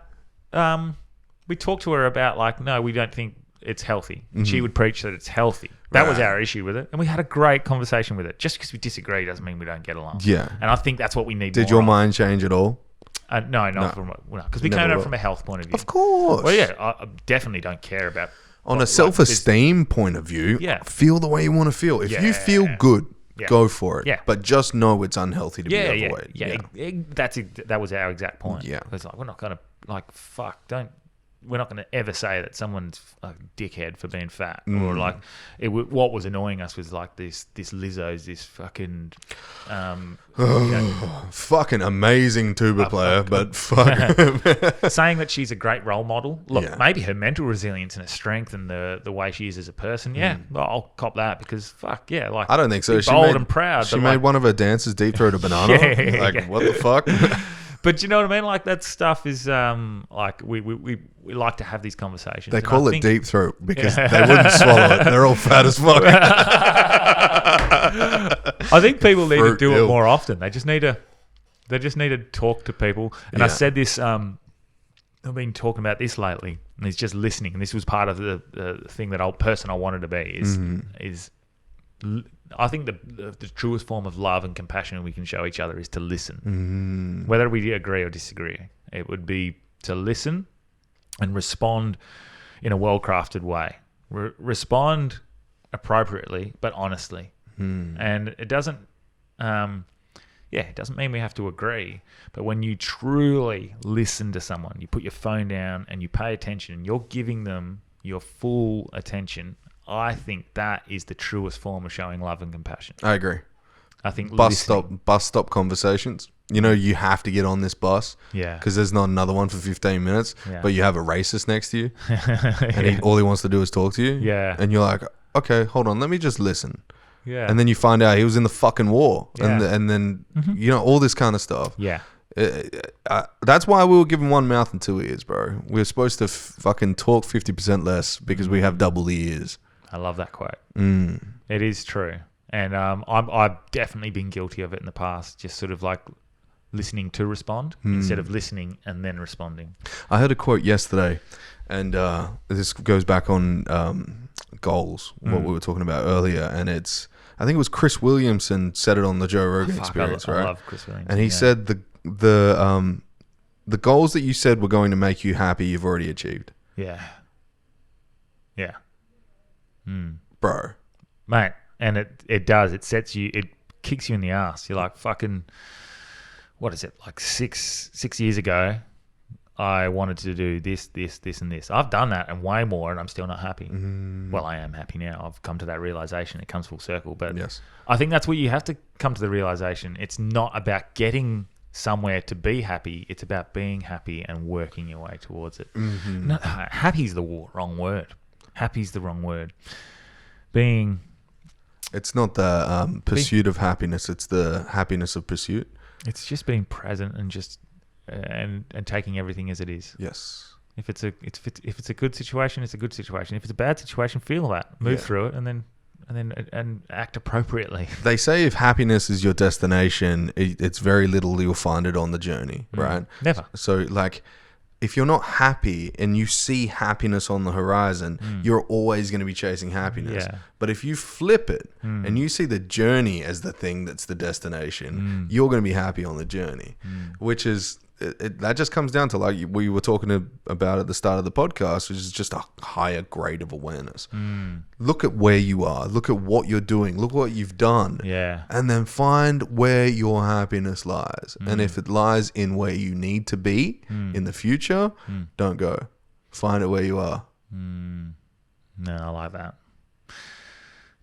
We talked to her about, like, no, we don't think it's healthy. She would preach that it's healthy. That was Right. our issue with it, and we had a great conversation with it. Just because we disagree doesn't mean we don't get along. Yeah. and I think that's what we need. Did more your of. mind change at all? No, because we Never came at it will. from a health point of view. Of course. Well, yeah, I definitely don't care about On a self-esteem point of view, Yeah. feel the way you want to feel. If you feel good, Yeah. go for it. Yeah. But just know it's unhealthy to be overweight. That was our exact point. Yeah. It's like, we're not gonna, like, fuck, don't we're not going to ever say that someone's a dickhead for being fat, or like what was annoying us was like this Lizzo's this fucking fucking amazing tuba player, but fuck. saying that she's a great role model. Look, Yeah. maybe her mental resilience and her strength and the way she is as a person. Yeah, well, I'll cop that because fuck yeah, like I don't think so. be bold and proud. She but made like, one of her dancers deep throat a banana. Yeah, like yeah. what the fuck? But you know what I mean? Like that stuff is like we like to have these conversations. They And call I it think- deep throat because they wouldn't swallow it. They're all fat as fuck. I think people need to Fruit do ill. it more often. They just need to talk to people. And I Yeah. said this. I've been talking about this lately, and it's just listening. And this was part of the thing that person I wanted to be is. I think the truest form of love and compassion we can show each other is to listen, whether we agree or disagree. It would be to listen and respond in a well-crafted way. Respond appropriately, but honestly. And it doesn't, it doesn't mean we have to agree. But when you truly listen to someone, you put your phone down and you pay attention, and you're giving them your full attention. I think that is the truest form of showing love and compassion. I agree. I think Bus listening. stop conversations. You know, you have to get on this bus Yeah. because there's not another one for 15 minutes, Yeah. but you have a racist next to you and all he wants to do is talk to you. Yeah. And you're like, okay, hold on, let me just listen. Yeah. And then you find out he was in the fucking war. Yeah. And then, you know, all this kind of stuff. Yeah. That's why we were given one mouth and two ears, bro. We're supposed to fucking talk 50% less because we have double the ears. I love that quote. It is true. And I've definitely been guilty of it in the past, just sort of like listening to respond instead of listening and then responding. I heard a quote yesterday, and this goes back on goals, what we were talking about earlier, and I think it was Chris Williamson said it on the Joe Rogan Experience, I right? love Chris Williams. And he said the goals that you said were going to make you happy, you've already achieved. Yeah. Yeah. Bro. Mate, and it does. It kicks you in the ass. You're like, fucking, what is it? Like six years ago, I wanted to do this, and this. I've done that and way more, and I'm still not happy. Well, I am happy now. I've come to that realization. It comes full circle. But Yes. I think that's where you have to come to the realization. It's not about getting somewhere to be happy. It's about being happy and working your way towards it. No, happy's the wrong word. Happy's the wrong word. Being... It's not the pursuit of happiness, it's the happiness of pursuit. It's just being present and just and taking everything as it is. Yes. If it's a good situation, it's a good situation. If it's a bad situation, feel that, move through it, and then act appropriately. They say if happiness is your destination, it's very little you'll find it on the journey, right? Never. So, like, if you're not happy and you see happiness on the horizon, you're always going to be chasing happiness. Yeah. But if you flip it and you see the journey as the thing that's the destination, you're going to be happy on the journey, which is... that just comes down to, like we were talking about at the start of the podcast, which is just a higher grade of awareness. Look at where you are. Look at what you're doing. Look what you've done. Yeah. And then find where your happiness lies. And if it lies in where you need to be in the future, don't go. Find it where you are. No, I like that.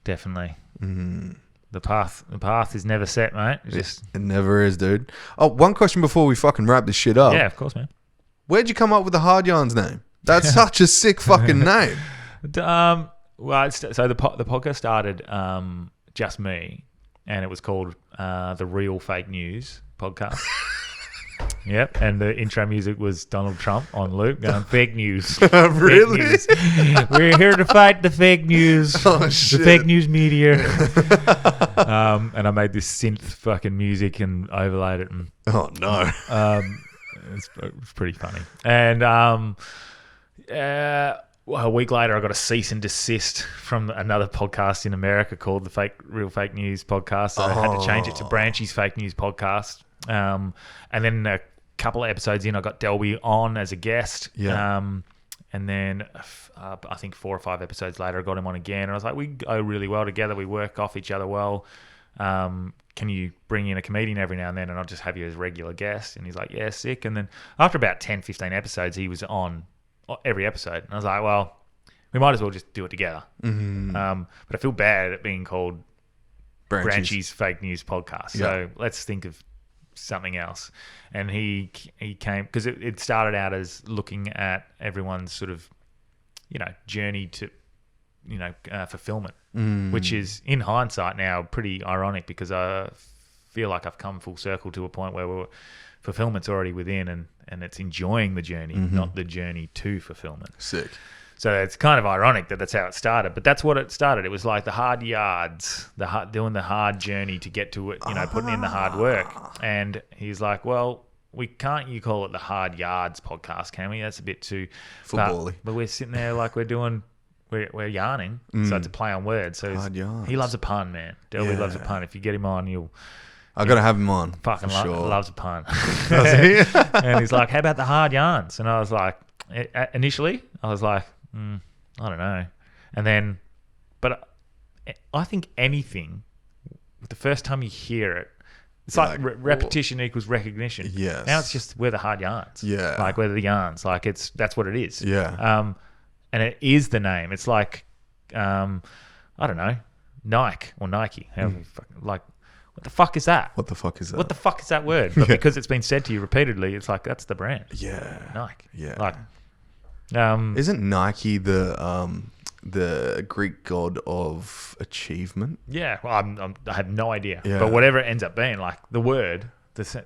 Definitely. The path is never set, mate. It's It never is, dude. Oh, one question before we fucking wrap this shit up. yeah, of course, man. Where'd you come up with the Hard Yarns name? That's such a sick fucking name. Well, so the podcast started just me, and it was called the Real Fake News Podcast. Yep, and the intro music was Donald Trump on loop going, fake news. Really? Fake news. We're here to fight the fake news. Oh, shit. The fake news media. And I made this synth fucking music and overlaid it. And Oh, no. it's pretty funny. And a week later, I got a cease and desist from another podcast in America called the Real Fake News Podcast. So I had to change it to Branchy's Fake News Podcast. And then a couple of episodes in, I got Delby on as a guest. Yeah. And then I think 4 or 5 episodes later, I got him on again. And I was like, we go really well together. We work off each other well. Can you bring in a comedian every now and then, and I'll just have you as a regular guest? And he's like, yeah, sick. And then after about 10, 15 episodes, he was on every episode. And I was like, well, we might as well just do it together. But I feel bad at being called Branchy's fake news podcast. So let's think of something else. And he came because it started out as looking at everyone's sort of, journey to, fulfillment, which is in hindsight now pretty ironic because I feel like I've come full circle to a point where fulfillment's already within and it's enjoying the journey, not the journey to fulfillment. Sick. So it's kind of ironic that that's how it started, but that's what it started. It was like the hard yards, doing the hard journey to get to it, putting in the hard work. And he's like, well, we can't call it the hard yards podcast, can we? That's a bit too football-y. But we're sitting there like we're yarning. So it's a play on words. So he loves a pun, man. Delby loves a pun. If you get him on, I got to have him on. Fucking loves a pun. Does he? And he's like, how about the hard yarns? And I was like, initially, I was like, I don't know. And then, but I think anything, the first time you hear it, it's like repetition equals recognition. Yes. Now it's just we're the hard yarns. Yeah. Like we're the yarns. Like that's what it is. Yeah. And it is the name. It's like, I don't know, Nike or Nike. Like, what the fuck is that? What the fuck is that? What the fuck is that word? But because it's been said to you repeatedly, it's like that's the brand. Yeah. Nike. Yeah. Like, isn't Nike the Greek god of achievement? Yeah, well, I have no idea. Yeah. But whatever it ends up being, like the word,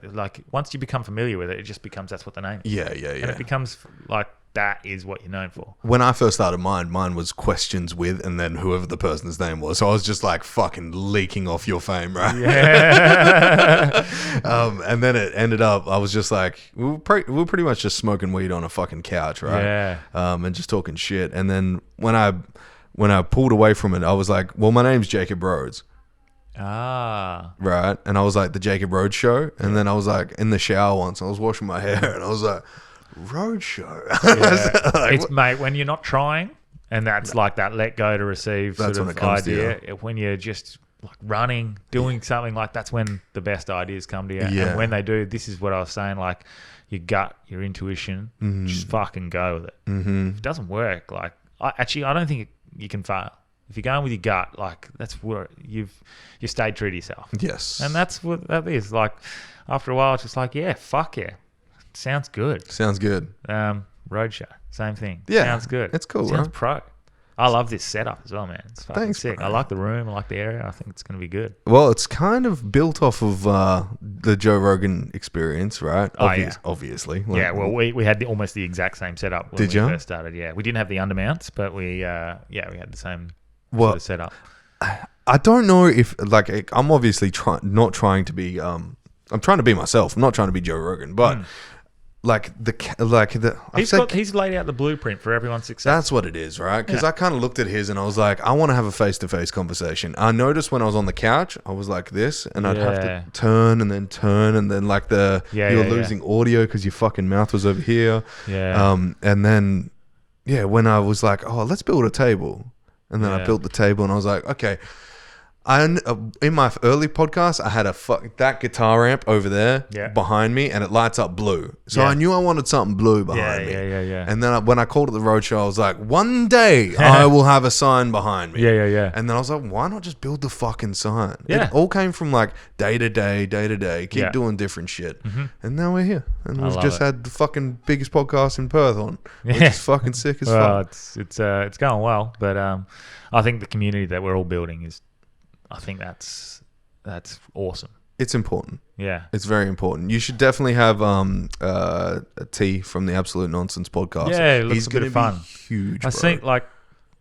like once you become familiar with it, it just becomes that's what the name is. Yeah. And it becomes like that is what you're known for. When I first started mine was questions with, and then whoever the person's name was. So I was just like fucking leaking off your fame, right? Yeah. And then it ended up, I was just like, we were pretty much just smoking weed on a fucking couch, right? Yeah. And just talking shit. And then when I pulled away from it, I was like, well, my name's Jacob Rhodes. Ah. Right. And I was like, the Jacob Rhodes Show. And then I was like in the shower once, I was washing my hair and I was like, Roadshow. Yeah. Like, It's, mate, when you're not trying, and that's like that let go to receive That's sort when of it comes to idea. When you're just like running, doing something, like that's when the best ideas come to you. Yeah. And when they do, this is what I was saying, like your gut, your intuition, just fucking go with it. Mm-hmm. If it doesn't work, like I don't think you can fail. If you're going with your gut, like that's where you stayed true to yourself. Yes. And that's what that is. Like after a while, it's just like, yeah, fuck yeah. Sounds good. Sounds good. Roadshow, same thing. Yeah, Sounds good. it's cool, Sounds bro. pro. I love this setup as well, man. It's fucking Thanks, sick. bro. I like the room. I like the area. I think it's going to be good. Well, it's kind of built off of the Joe Rogan experience, right? Obviously. Like, Yeah, well, we had almost the exact same setup when Did we ya? first started. Yeah, we didn't have the undermounts, but we had the same Well, sort of setup. I don't know if, like, I'm obviously not trying to be, I'm trying to be myself. I'm not trying to be Joe Rogan, but He's laid out the blueprint for everyone's success. that's what it is, right? Because I kind of looked at his and I was like, I want to have a face-to-face conversation. I noticed when I was on the couch, I was like this, and I'd have to turn, and then like you're losing audio because your fucking mouth was over here. Yeah. And then, when I was like, oh, let's build a table. And then I built the table and I was like, okay. In my early podcast, I had that guitar amp over there behind me, and it lights up blue. So I knew I wanted something blue behind me. Yeah. And then when I called it the Roadshow, I was like, one day I will have a sign behind me. Yeah. And then I was like, why not just build the fucking sign? Yeah. It all came from like day to day, keep doing different shit. And now we're here. And we've just had the fucking biggest podcast in Perth on, which is fucking sick as fuck. It's going well, but I think the community that we're all building is, I think that's awesome. It's important. Yeah. It's very important. You should definitely have a T from the Absolute Nonsense podcast. Yeah, it looks He's a bit gonna of fun. Be huge. I think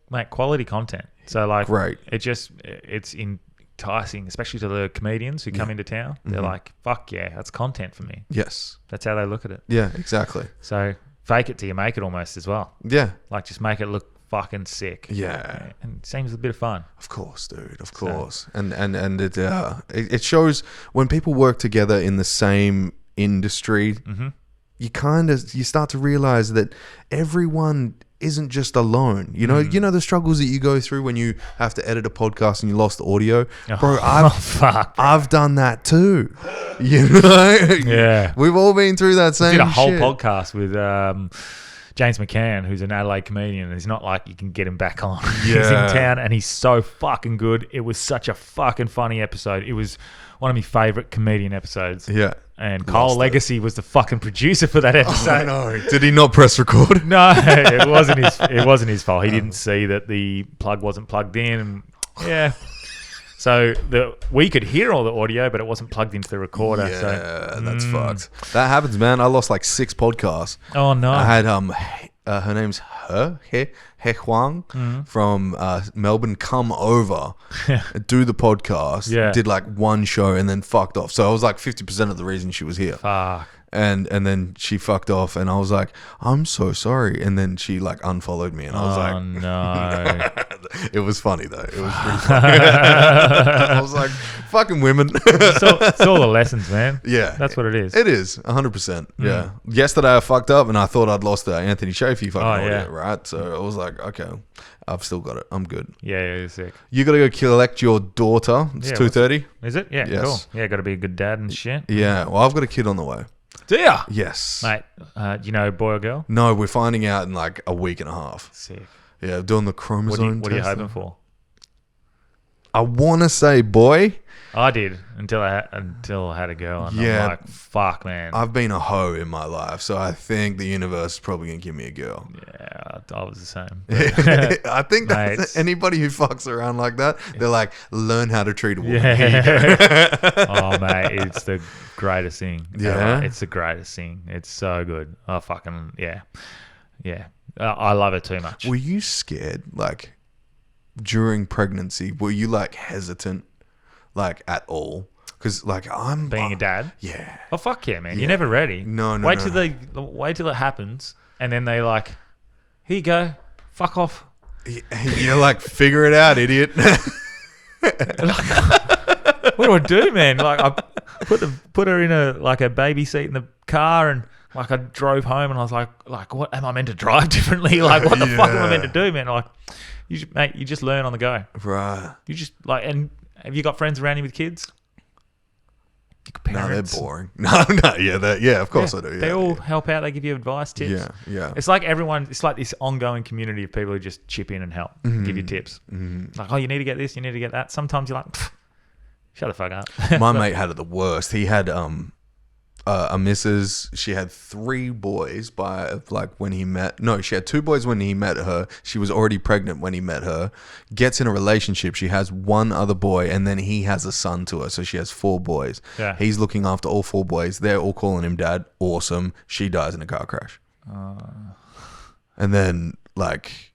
mate, quality content. So like, great. It's enticing, especially to the comedians who come into town. They're like, fuck yeah, that's content for me. Yes. That's how they look at it. Yeah, exactly. So fake it till you make it almost as well. Yeah. Like just make it look fucking sick. Yeah. And it seems a bit of fun. Of course, dude. Of course. And it shows when people work together in the same industry, you start to realize that everyone isn't just alone. You know the struggles that you go through when you have to edit a podcast and you lost audio. Bro, I've done that too. You know? Yeah. We've all been through that same shit. Did a whole shit. podcast with James McCann, who's an Adelaide comedian, and it's not like you can get him back on. Yeah. He's in town, and he's so fucking good. It was such a fucking funny episode. It was one of my favourite comedian episodes. Yeah. And Kyle Legacy was the fucking producer for that episode. Oh, no. Did he not press record? No, it wasn't his fault. He didn't see that the plug wasn't plugged in. And yeah. So we could hear all the audio, but it wasn't plugged into the recorder. Yeah, that's fucked. That happens, man. I lost like 6 podcasts. Oh no! I had her name's He Huang from Melbourne come over, do the podcast, did like one show and then fucked off. So I was like 50% of the reason she was here. Fuck. And then she fucked off, and I was like, I'm so sorry. And then she like unfollowed me, and I was Oh no! it was funny though. It was pretty funny. I was like, fucking women. It's all the lessons, man. Yeah, that's what it is. It is 100%. Yeah. Yesterday I fucked up, and I thought I'd lost the Anthony Chafee fucking audio, right? So I was like, okay, I've still got it. I'm good. Yeah, you're sick. You got to go collect your daughter. It's 2:30. Is it? Yeah, yes. Cool. Yeah, got to be a good dad and shit. Yeah. Well, I've got a kid on the way. Do ya? Yes. Mate, do you know boy or girl? No, we're finding out in like a week and a half. Sick. Yeah, doing the chromosome What are you test. hoping for? I want to say boy. I did until I had a girl, and I'm like, fuck, man. I've been a hoe in my life, so I think the universe is probably gonna give me a girl. Yeah, I was the same. I think that anybody who fucks around like that, they're like, learn how to treat a woman. Yeah. Oh, mate, it's the greatest thing. Yeah, it's the greatest thing. It's so good. Oh, fucking yeah. I love it too much. Were you scared, like during pregnancy? Were you like hesitant, like at all? Because like I'm being a dad. Yeah. Oh fuck yeah, man! You're never ready. No. Wait till it happens, and then they like, here you go, fuck off. You're like, figure it out, idiot. What do I do, man? Like I put her in a baby seat in the car, and like I drove home, and I was like what am I meant to drive differently? Like what the fuck am I meant to do, man? Like you just learn on the go. Right. You just like, and have you got friends around you with kids? No, they're boring. No, yeah, of course I do. Yeah, they all help out. They give you advice, tips. Yeah. It's like it's like this ongoing community of people who just chip in and help, give you tips. Like, oh, you need to get this, you need to get that. Sometimes you're like, shut the fuck up. My mate had it the worst. He had a missus. She had 3 boys she had 2 boys when he met her. She was already pregnant when he met her. Gets in a relationship. She has 1 other boy, and then he has a son to her. So she has 4 boys. Yeah. He's looking after all 4 boys. They're all calling him dad. Awesome. She dies in a car crash. And then like,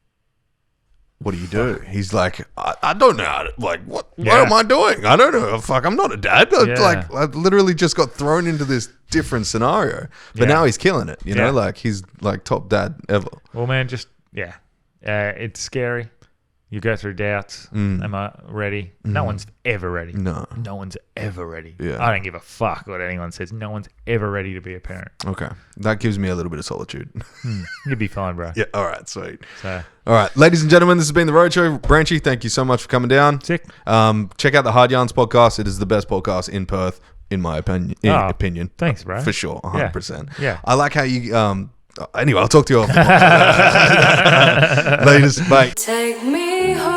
what do you do? He's like, I don't know how to, like, what am I doing? I don't know. Fuck, I'm not a dad. Like, I literally just got thrown into this different scenario. But now he's killing it, you know? Like, he's like top dad ever. Well, man, it's scary. You go through doubts. Am I ready? No one's ever ready. No one's ever ready. Yeah. I don't give a fuck what anyone says. No one's ever ready to be a parent. Okay. That gives me a little bit of solitude. You'll be fine, bro. Yeah. All right. Sweet. So, all right. Ladies and gentlemen, this has been The Roadshow. Branchy, thank you so much for coming down. Sick. Check out the Hard Yarns podcast. It is the best podcast in Perth, in my opinion. Thanks, bro. For sure. 100%. Yeah. I like how you... anyway, I'll talk to you off. Ladies, bye. Take me home.